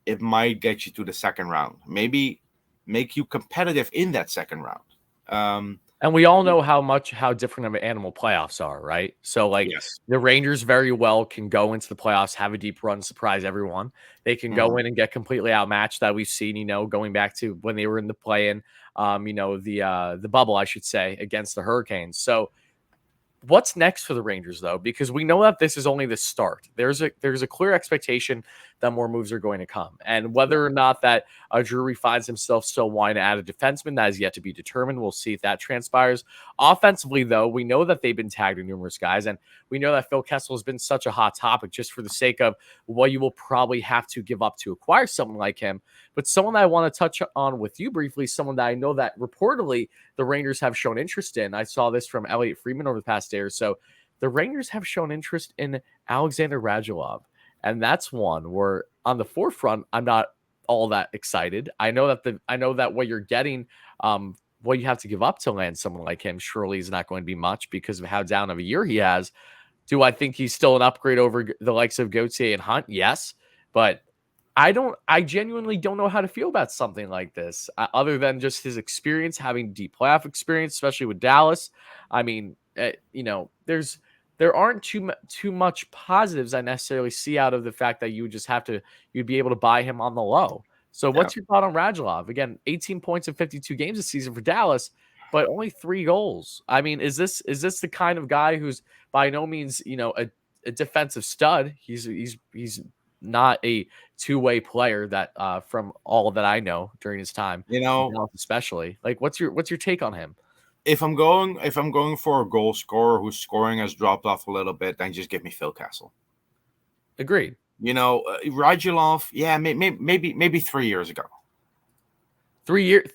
it might get you to the second round. Maybe make you competitive in that second round. Um, And we all know how different of an animal playoffs are, right? So like yes. the Rangers very well can go into the playoffs, have a deep run, surprise everyone. They can go Mhm. in and get completely outmatched that we've seen, going back to when they were in the play-in, the bubble, I should say, against the Hurricanes. So what's next for the Rangers though? Because we know that this is only the start. There's a clear expectation that more moves are going to come, and Yeah. whether or not that Drury finds himself still wanting to add a defenseman, that is yet to be determined. We'll see if that transpires. Offensively, though, we know that they've been tagged in numerous guys, and we know that Phil Kessel has been such a hot topic just for the sake of what you will probably have to give up to acquire someone like him. But someone that I want to touch on with you briefly, someone that I know that reportedly the Rangers have shown interest in. I saw this from Elliot Friedman over the past day or so. The Rangers have shown interest in Alexander Radulov. And that's one where on the forefront, I'm not all that excited. I know that what you're getting, what you have to give up to land someone like him surely is not going to be much because of how down of a year he has. Do I think he's still an upgrade over the likes of Gauthier and Hunt? Yes. But I genuinely don't know how to feel about something like this, other than just his experience, having deep playoff experience, especially with Dallas. I mean, there aren't too much positives I necessarily see out of the fact that you'd be able to buy him on the low. So, Yeah. what's your thought on Radulov? Again, 18 points in 52 games this season for Dallas, but only 3 goals. I mean, is this the kind of guy who's by no means a defensive stud? He's not a two-way player that from all that I know during his time You in know, Dallas, especially. Like, what's your take on him? if I'm going for a goal scorer whose scoring has dropped off a little bit, then just give me Phil Castle. Agreed. Radulov, yeah, maybe 3 years ago. 3 year,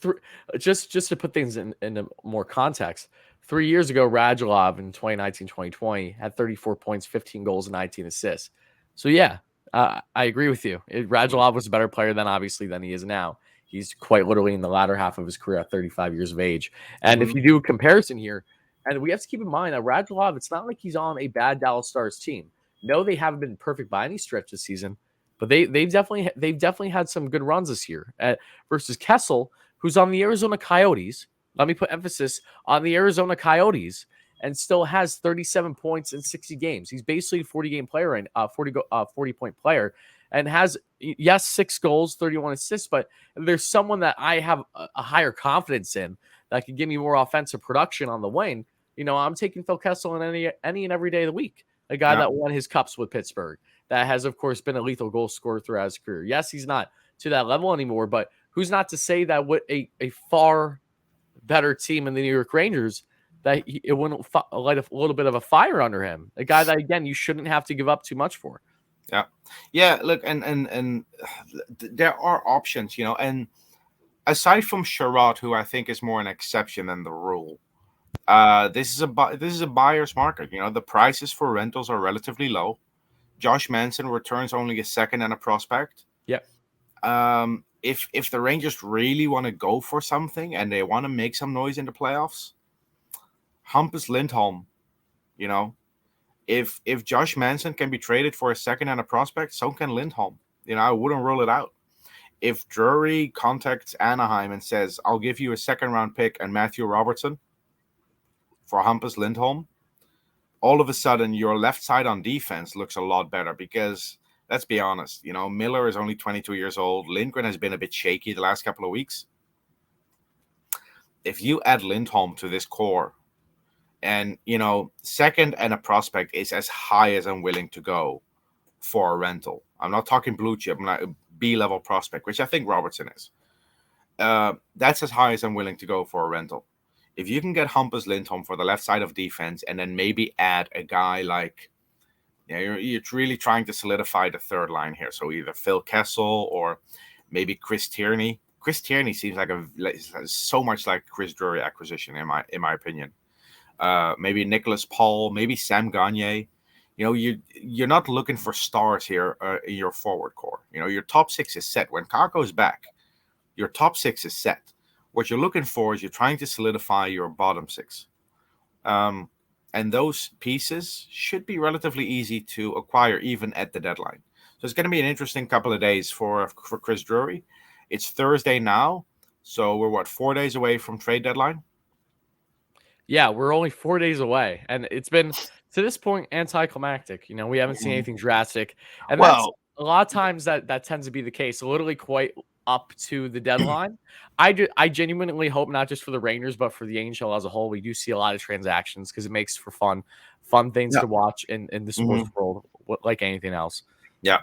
just to put things into more context. 3 years ago, Radulov in 2019-2020 had 34 points, 15 goals, and 19 assists. So yeah, I agree with you. Radulov was a better player then, obviously, than he is now. He's quite literally in the latter half of his career at 35 years of age. And if Mm-hmm. you do a comparison here, and we have to keep in mind that Radulov, it's not like he's on a bad Dallas Stars team. No, they haven't been perfect by any stretch this season, but they've definitely had some good runs this year. Versus Kessel, who's on the Arizona Coyotes. Let me put emphasis on the Arizona Coyotes, and still has 37 points in 60 games. He's basically a 40 game player and 40 point player, and has, yes, 6 goals, 31 assists. But there's someone that I have a higher confidence in that can give me more offensive production on the wing. I'm taking Phil Kessel in any and every day of the week. A guy Yeah. that won his cups with Pittsburgh, that has, of course, been a lethal goal scorer throughout his career. Yes, he's not to that level anymore, but who's not to say that with a far better team in the New York Rangers, that it wouldn't light a little bit of a fire under him. A guy that, again, you shouldn't have to give up too much for. Yeah, yeah. Look, and there are options, and aside from Sherrod, who I think is more an exception than the rule, this is a buyer's market. The prices for rentals are relatively low. Josh Manson returns only a second and a prospect. Yep. If the Rangers really want to go for something and they want to make some noise in the playoffs, Hampus Lindholm, you know, if Josh Manson can be traded for a second and a prospect, so can Lindholm. I wouldn't rule it out. If Drury contacts Anaheim and says, "I'll give you a second round pick and Matthew Robertson for Hampus Lindholm," all of a sudden your left side on defense looks a lot better because let's be honest, Miller is only 22 years old. Lindgren has been a bit shaky the last couple of weeks. If you add Lindholm to this core, and second and a prospect is as high as I'm willing to go for a rental. I'm not talking blue chip, I'm not a B-level prospect, which I think Robertson is. That's as high as I'm willing to go for a rental. If you can get Hampus Lindholm for the left side of defense and then maybe add a guy like, you're really trying to solidify the third line here. So either Phil Kessel or maybe Chris Tierney. Chris Tierney seems like so much like Chris Drury acquisition in my opinion. Maybe Nicholas Paul, maybe Sam Gagner. You're not looking for stars here in your forward core. Your top six is set. When Kakko's back, your top six is set. What you're looking for is you're trying to solidify your bottom six. And those pieces should be relatively easy to acquire even at the deadline. So it's going to be an interesting couple of days for Chris Drury. It's Thursday now, so we're 4 days away from trade deadline? Yeah, we're only 4 days away, and it's been, to this point, anticlimactic. We haven't seen anything drastic, and that's Well, a lot of times that tends to be the case. Literally, quite up to the deadline. I genuinely hope not just for the Rangers, but for the NHL as a whole, we do see a lot of transactions because it makes for fun things yeah. to watch in the sports world, like anything else. Yeah.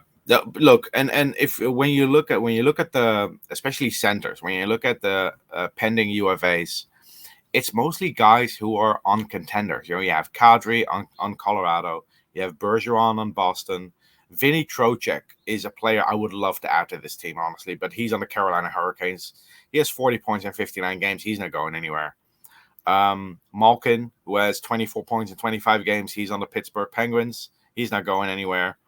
Look, and if when you look at the especially centers, when you look at the pending UFAs, it's mostly guys who are on contenders. You have Kadri on Colorado, you have Bergeron on Boston. Vinny Trocheck is a player I would love to add to this team, honestly, but he's on the Carolina Hurricanes. He has 40 points in 59 games. He's not going anywhere. Malkin, who has 24 points in 25 games, he's on the Pittsburgh Penguins. He's not going anywhere.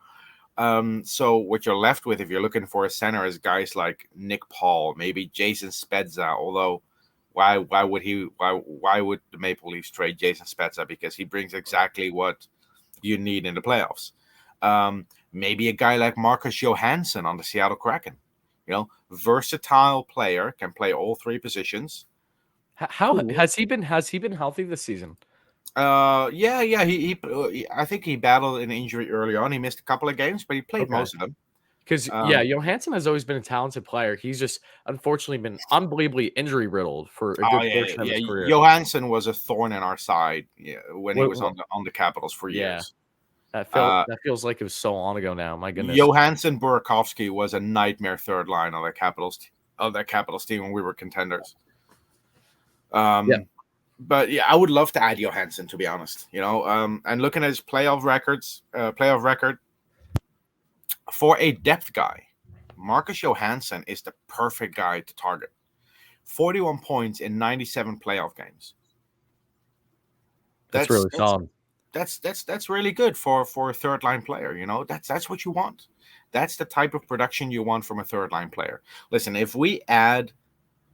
So what you're left with, if you're looking for a center, is guys like Nick Paul, maybe Jason Spezza, although why would the Maple Leafs trade Jason Spezza? Because he brings exactly what you need in the playoffs. Maybe a guy like Marcus Johansson on the Seattle Kraken. Versatile player, can play all three positions. How has he been? Has he been healthy this season? Yeah. He I think he battled an injury early on. He missed a couple of games, but he played most of them. Because Johansson has always been a talented player. He's just unfortunately been unbelievably injury riddled for a good portion of his career. Johansson was a thorn in our side when he was on the Capitals for years. That feels like it was so long ago now. My goodness. Johansson Burakovsky was a nightmare third line on the Capitals team when we were contenders. But yeah, I would love to add Johansson, to be honest. And looking at his playoff record. For a depth guy, Marcus Johansson is the perfect guy to target. 41 points in 97 playoff games. That's really solid. That's really good for a third line player. That's what you want. That's the type of production you want from a third line player. Listen, if we add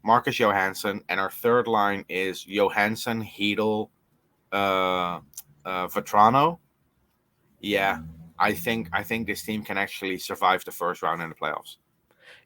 Marcus Johansson and our third line is Johansson, Hedel, Vatrano, yeah. I think this team can actually survive the first round in the playoffs.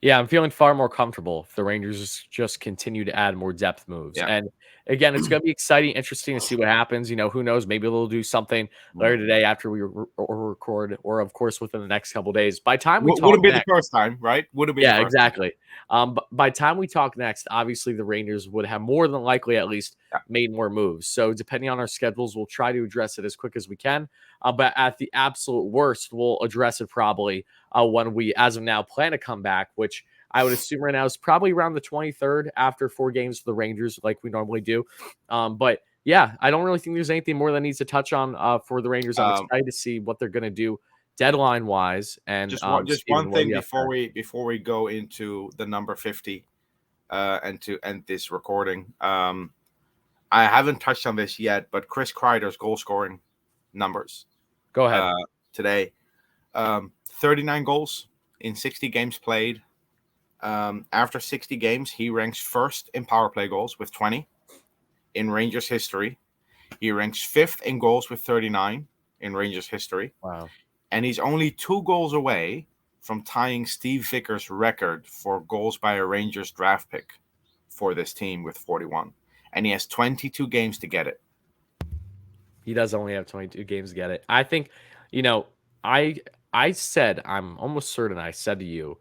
Yeah, I'm feeling far more comfortable if the Rangers just continue to add more depth moves. Yeah. And again, it's going to be exciting, interesting to see what happens. Who knows? Maybe they'll do something later Mm. today after we or record, or of course within the next couple days. By time we talk Wouldn't be the next, first time, right? Wouldn't be the yeah, first time. exactly. But by time we talk next, obviously the Rangers would have more than likely at least Yeah. made more moves. So depending on our schedules, we'll try to address it as quick as we can. But at the absolute worst, we'll address it probably when we, as of now, plan to come back, which I would assume right now is probably around the 23rd after 4 games for the Rangers, like we normally do. But yeah, I don't really think there's anything more that needs to touch on for the Rangers. I'm Um, excited to see what they're going to do deadline wise, and just one Steven, what do thing you have for? before we go into the number 50, and to end this recording. I haven't touched on this yet, but Chris Kreider's goal scoring numbers Go ahead. uh, today: 39 goals in 60 games played. After 60 games, he ranks first in power play goals with 20 in Rangers history. He ranks fifth in goals with 39 in Rangers history. Wow. And he's only 2 goals away from tying Steve Vickers' record for goals by a Rangers draft pick for this team with 41. And he has 22 games to get it. He does only have 22 games to get it. I think, you know, I I said, I'm almost certain I said to you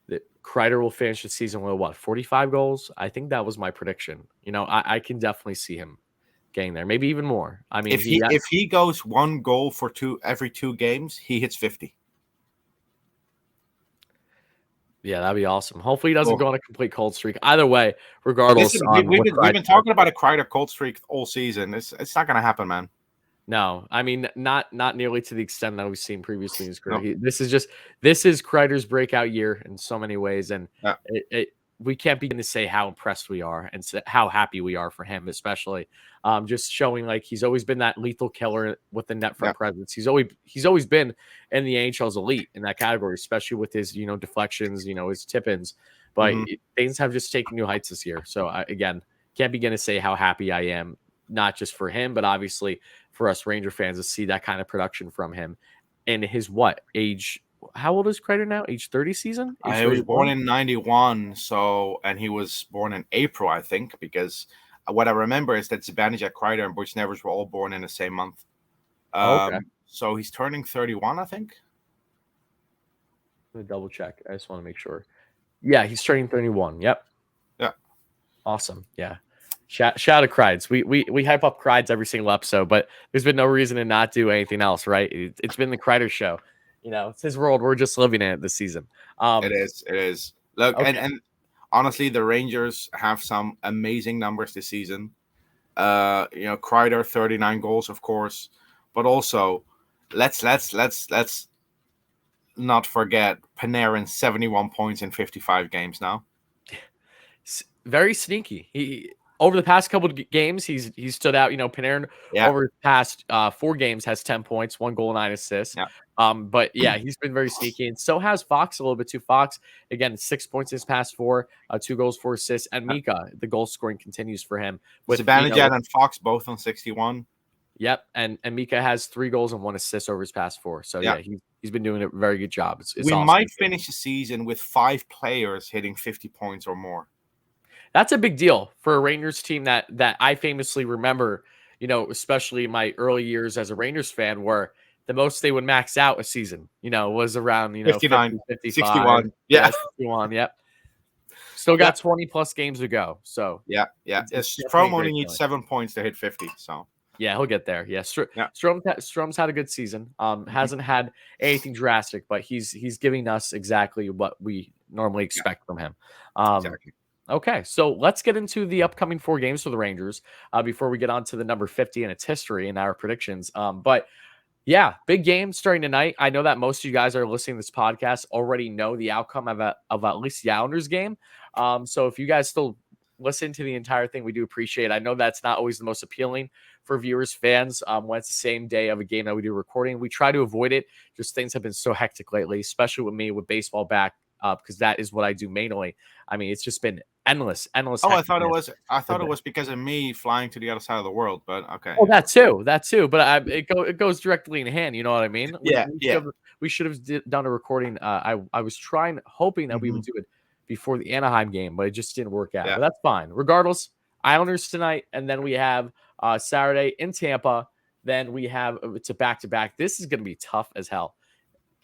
that Kreider will finish the season with what, 45 goals? I think that was my prediction. I can definitely see him getting there, maybe even more. I mean, If he goes 1 goal for every 2 games, he hits 50. yeah, that'd be awesome. Hopefully, he doesn't Oh, go on a complete cold streak. Either way, regardless listen, on what we've Kreider been does. talking about a Kreider cold streak all season. It's not gonna happen, man. No, I mean not nearly to the extent that we've seen previously in his career. No, This is Kreider's breakout year in so many ways, and yeah, we can't begin to say how impressed we are and how happy we are for him, especially just showing like he's always been that lethal killer with the net yeah. front presence. He's always been in the NHL's elite in that category, especially with his deflections, his tip-ins. But Hmm. things have just taken new heights this year. So again, can't begin to say how happy I am, not just for him, but obviously for us Ranger fans to see that kind of production from him. And his what age? How old is Kreider now? Age 30 season? Age I was born 31? in 91, and he was born in April, I think, because what I remember is that Zibanejad, Kreider, and Butch Nevers were all born in the same month. Oh, okay. So he's turning 31, I think. Let me double check. I just want to make sure. Yeah, he's turning 31. Yep. Yeah, Awesome. Yeah. Shout out Crides. We hype up Crides every single episode, but there's been no reason to not do anything else, right? It's been the Kreider show. It's his world. We're just living in it this season. it Um, is. It is. Look, okay. and honestly, the Rangers have some amazing numbers this season. Kreider 39 goals, of course, but also let's not forget Panarin 71 points in 55 games now. Very sneaky. He over the past couple of games, he's stood out. Panarin Yeah, over the past 4 games has 10 points, 1 goal, 9 assists. yeah. But yeah, he's been very sneaky, and so has Fox a little bit too. Fox again, 6 points in his past 4, 2 goals, 4 assists, and Mika, the goal scoring continues for him with Zibanejad and Fox both on 61. Yep, and Mika has 3 goals and 1 assist over his past 4. So Yeah. yeah, he's been doing a very good job. It's We awesome. might finish the season with 5 players hitting 50 points or more. That's a big deal for a Rangers team that I famously remember, especially in my early years as a Rangers fan, where the most they would max out a season, was around, 59, 50, 55. 61. Yeah, Yeah. 61. Yep. Still got 20 plus games to go. So Yeah. it's definitely a Strom only great needs feeling. 7 points to hit 50. So Yeah, he'll get there. Yeah, yeah, Strom's had a good season. Hasn't had anything drastic, but he's giving us exactly what we normally yeah, expect from him. Um, exactly. Okay, so let's get into the upcoming 4 games for the Rangers before we get on to the number 50 and its history and our predictions. But yeah, big game starting tonight. I know that most of you guys are listening to this podcast already know the outcome of at least the Islanders game. So if you guys still listen to the entire thing, we do appreciate it. I know that's not always the most appealing for viewers, fans, when it's the same day of a game that we do recording. We try to avoid it. Just things have been so hectic lately, especially with me with baseball back because that is what I do mainly. I mean, it's just been endless Oh, I thought it hecticness. was. I thought it was because of me flying to the other side of the world. But okay. Oh, that too. But it goes directly in hand. You know what I mean? We Yeah. we Yeah. should have we should have done a recording. I was hoping that we Hmm. would do it before the Anaheim game, but it just didn't work out. Yeah. But that's fine. Regardless, Islanders tonight, and then we have Saturday in Tampa. Then we have it's a back to back. This is going to be tough as hell.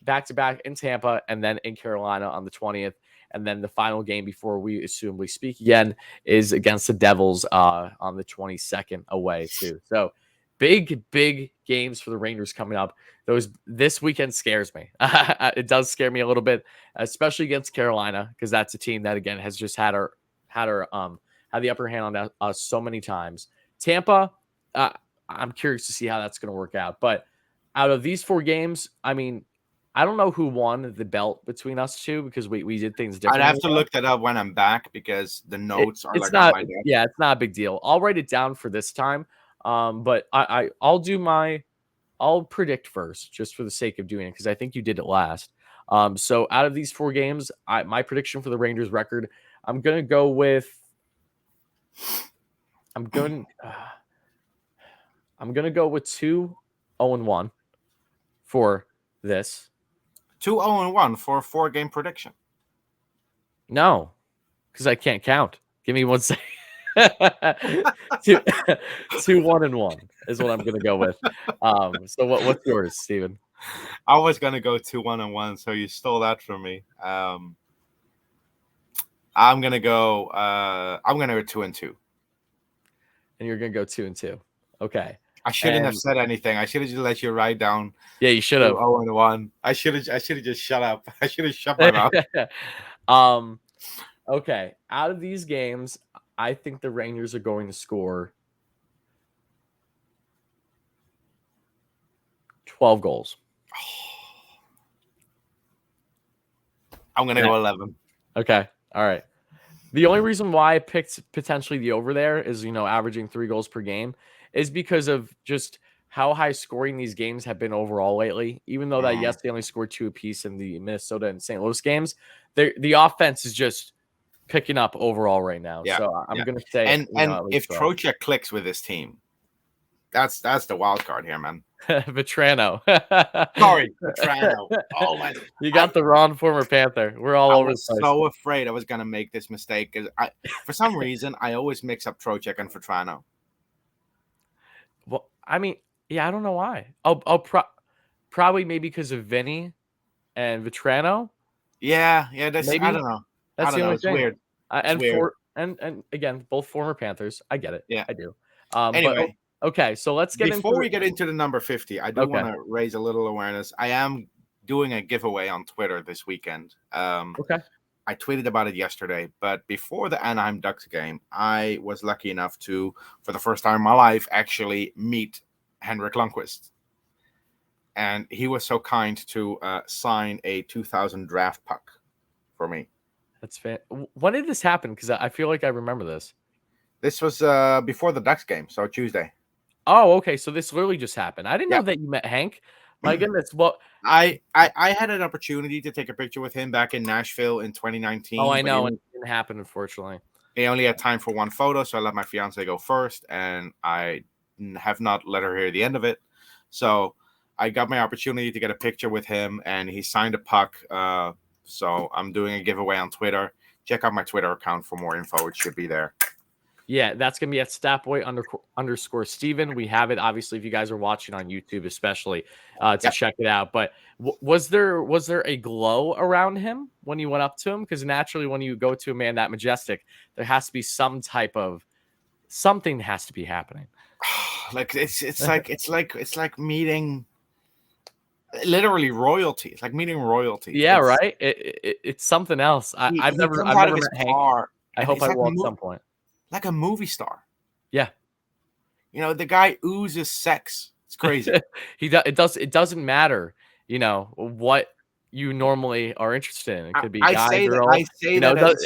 Back to back in Tampa, and then in Carolina on the 20th. And then the final game before we assume we speak again is against the Devils on the 22nd away too. So big games for the Rangers coming up. This weekend scares me. It does scare me a little bit, especially against Carolina, because that's a team that again has just had the upper hand on us so many times. Tampa, I'm curious to see how that's going to work out. But out of these 4 games, I mean, I don't know who won the belt between us two because we did things I'd differently. have to look that up when I'm back because the notes are It's like on not, my desk. yeah, it's not a big deal. I'll write it down for this time. But I'll predict first just for the sake of doing it because I think you did it last. So out of these 4 games, my prediction for the Rangers record, I'm gonna go with I'm going I'm gonna go with 2-0-1 for this. 2-0-1 for a 4-game prediction. No, because I can't count. Give me 1 second. 2-1-1 is what I'm gonna go with. So what's yours, Steven? I was gonna go 2-1-1, so you stole that from me. I'm gonna go 2-2. And you're gonna go 2-2. Okay. I shouldn't have said anything. I should have just let you write down. Yeah, you should have. 2-0-1. I should have just shut up. I should have shut my mouth. Okay. Out of these games, I think the Rangers are going to score 12 goals. I'm gonna go 11. Okay. All right. The only reason why I picked potentially the over there is, averaging 3 goals per game is because of just how high scoring these games have been overall lately. Even though that, yes, they only scored 2 apiece in the Minnesota and St. Louis games, the offense is just picking up overall right now. Yeah, so I'm going to say, and if Trocheck clicks with this team, that's the wild card here, man. Vatrano. Sorry, Vatrano. Oh man, you got the wrong former Panther. We're all over the place. I was so afraid I was gonna make this mistake because for some reason, I always mix up Trocheck and Vatrano. Well, I mean, yeah, I don't know why. Probably maybe because of Vinny and Vatrano. Yeah, that's maybe? I don't know. That's the only thing. Weird. And again, both former Panthers. I get it. Yeah, I do. Anyway. Okay, so let's get before we get into the number 50. I do want to raise a little awareness. I am doing a giveaway on Twitter this weekend. Okay. I tweeted about it yesterday, but before the Anaheim Ducks game, I was lucky enough to, for the first time in my life, actually meet Henrik Lundqvist. And he was so kind to sign a 2000 draft puck for me. That's fair. When did this happen? Because I feel like I remember this. This was before the Ducks game, so Tuesday. Oh, okay. So this literally just happened. I didn't know that you met Hank. My goodness. Well, I had an opportunity to take a picture with him back in Nashville in 2019. Oh, I know. It didn't happen, unfortunately. He only had time for one photo, so I let my fiance go first, and I have not let her hear the end of it. So I got my opportunity to get a picture with him, and he signed a puck. So I'm doing a giveaway on Twitter. Check out my Twitter account for more info. It should be there. Yeah, that's going to be at _Steven. Steven. We have it, obviously, if you guys are watching on YouTube, especially to check it out. But was there a glow around him when you went up to him? Because naturally, when you go to a man that majestic, there has to be something has to be happening. Like it's like meeting literally royalty. It's like meeting royalty. Yeah, right. It's something else. I've never met Hank. I hope I will at some point. Like a movie star. Yeah. The guy oozes sex. It's crazy. It doesn't matter, what you normally are interested in. It could be guy, girl,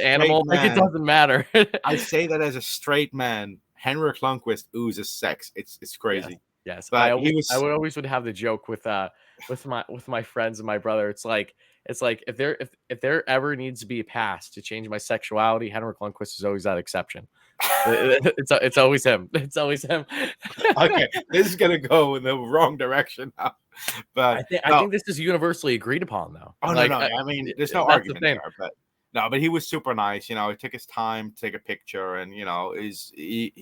animal. Like, it doesn't matter. I say that as a straight man. Henrik Lundqvist oozes sex. It's crazy. Yes. But I always would have the joke with my friends and my brother. It's like It's like if there ever needs to be a pass to change my sexuality, Henrik Lundqvist is always that exception. It's always him. It's always him. Okay, this is gonna go in the wrong direction now. But I no, think this is universally agreed upon, though. oh no, Like no. I mean, there's no that's the argument thing. there. But no, but he was super nice. You know, he took his time to take a picture, and you know, he's the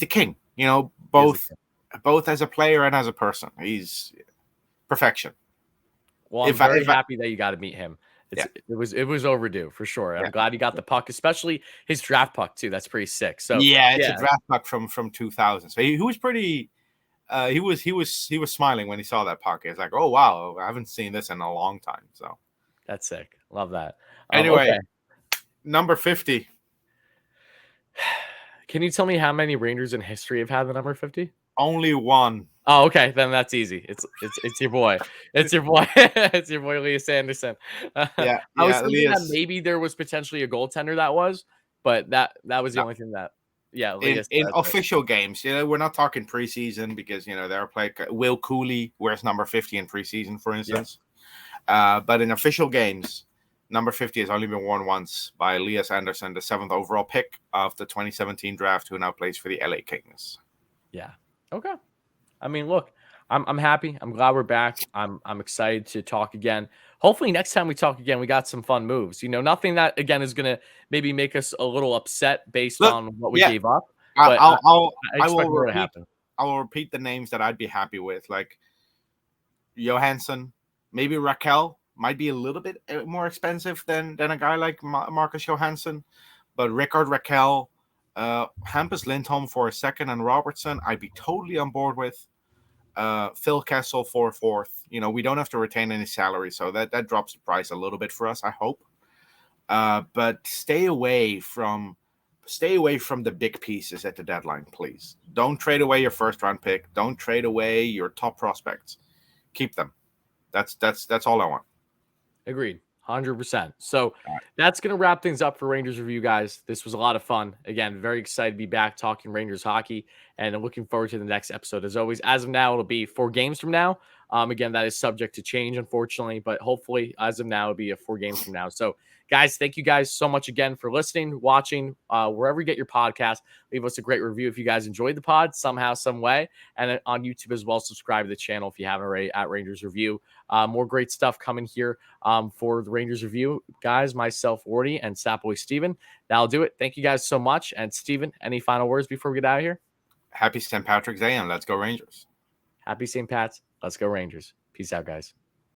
king. You know, both as a player and as a person. He's perfection. Well, I'm very happy that you got to meet him. Yeah. It was overdue for sure. I'm Yeah. glad he got the puck, especially his draft puck too. That's pretty sick. So yeah, it's a draft puck from 2000. So he was pretty. He was smiling when he saw that puck. He's like, oh wow, I haven't seen this in a long time. So that's sick. Love that. Anyway, okay. Number 50. Can you tell me how many Rangers in history have had the number 50? Only one. Oh, okay. Then that's easy. It's your boy. It's your boy. It's your boy, Elias Anderson. Yeah. I was thinking that maybe there was potentially a goaltender that was, but that was the only thing that. Yeah, Elias, in official games, you know, we're not talking preseason because you know they're playing. Will Cooley wears number 50 in preseason, for instance. Yeah. But in official games, number 50 has only been worn once by Elias Anderson, the 7th overall pick of the 2017 draft, who now plays for the LA Kings. Yeah. Okay. I mean, look, I'm happy. I'm glad we're back. I'm excited to talk again. Hopefully next time we talk again, we got some fun moves. You know, nothing that again is gonna maybe make us a little upset based on what we gave up. But I expect more to happen. I will repeat the names that I'd be happy with, like Johansson, maybe Raquel. Might be a little bit more expensive than a guy like Marcus Johansson, but Rickard Raquel, Hampus Lindholm for a second, and Robertson, I'd be totally on board with. Phil Kessel for a 4th. You know, we don't have to retain any salary, so that drops the price a little bit for us, I hope. But stay away from the big pieces at the deadline, please. Don't trade away your first round pick. Don't trade away your top prospects. Keep them. That's all I want. Agreed. 100%. So that's going to wrap things up for Rangers Review, guys. This was a lot of fun. Again, very excited to be back talking Rangers hockey and looking forward to the next episode. As always, as of now, it'll be 4 games from now. Again, that is subject to change, unfortunately, but hopefully as of now, it'll be 4 games from now. So guys, thank you guys so much again for listening, watching, wherever you get your podcast. Leave us a great review if you guys enjoyed the pod somehow, some way. And on YouTube as well, subscribe to the channel if you haven't already at Rangers Review. More great stuff coming here for the Rangers Review. Guys, myself, Wardy, and Sapboy Steven. That'll do it. Thank you guys so much. And Steven, any final words before we get out of here? Happy St. Patrick's Day and let's go Rangers. Happy St. Pat's. Let's go Rangers. Peace out, guys.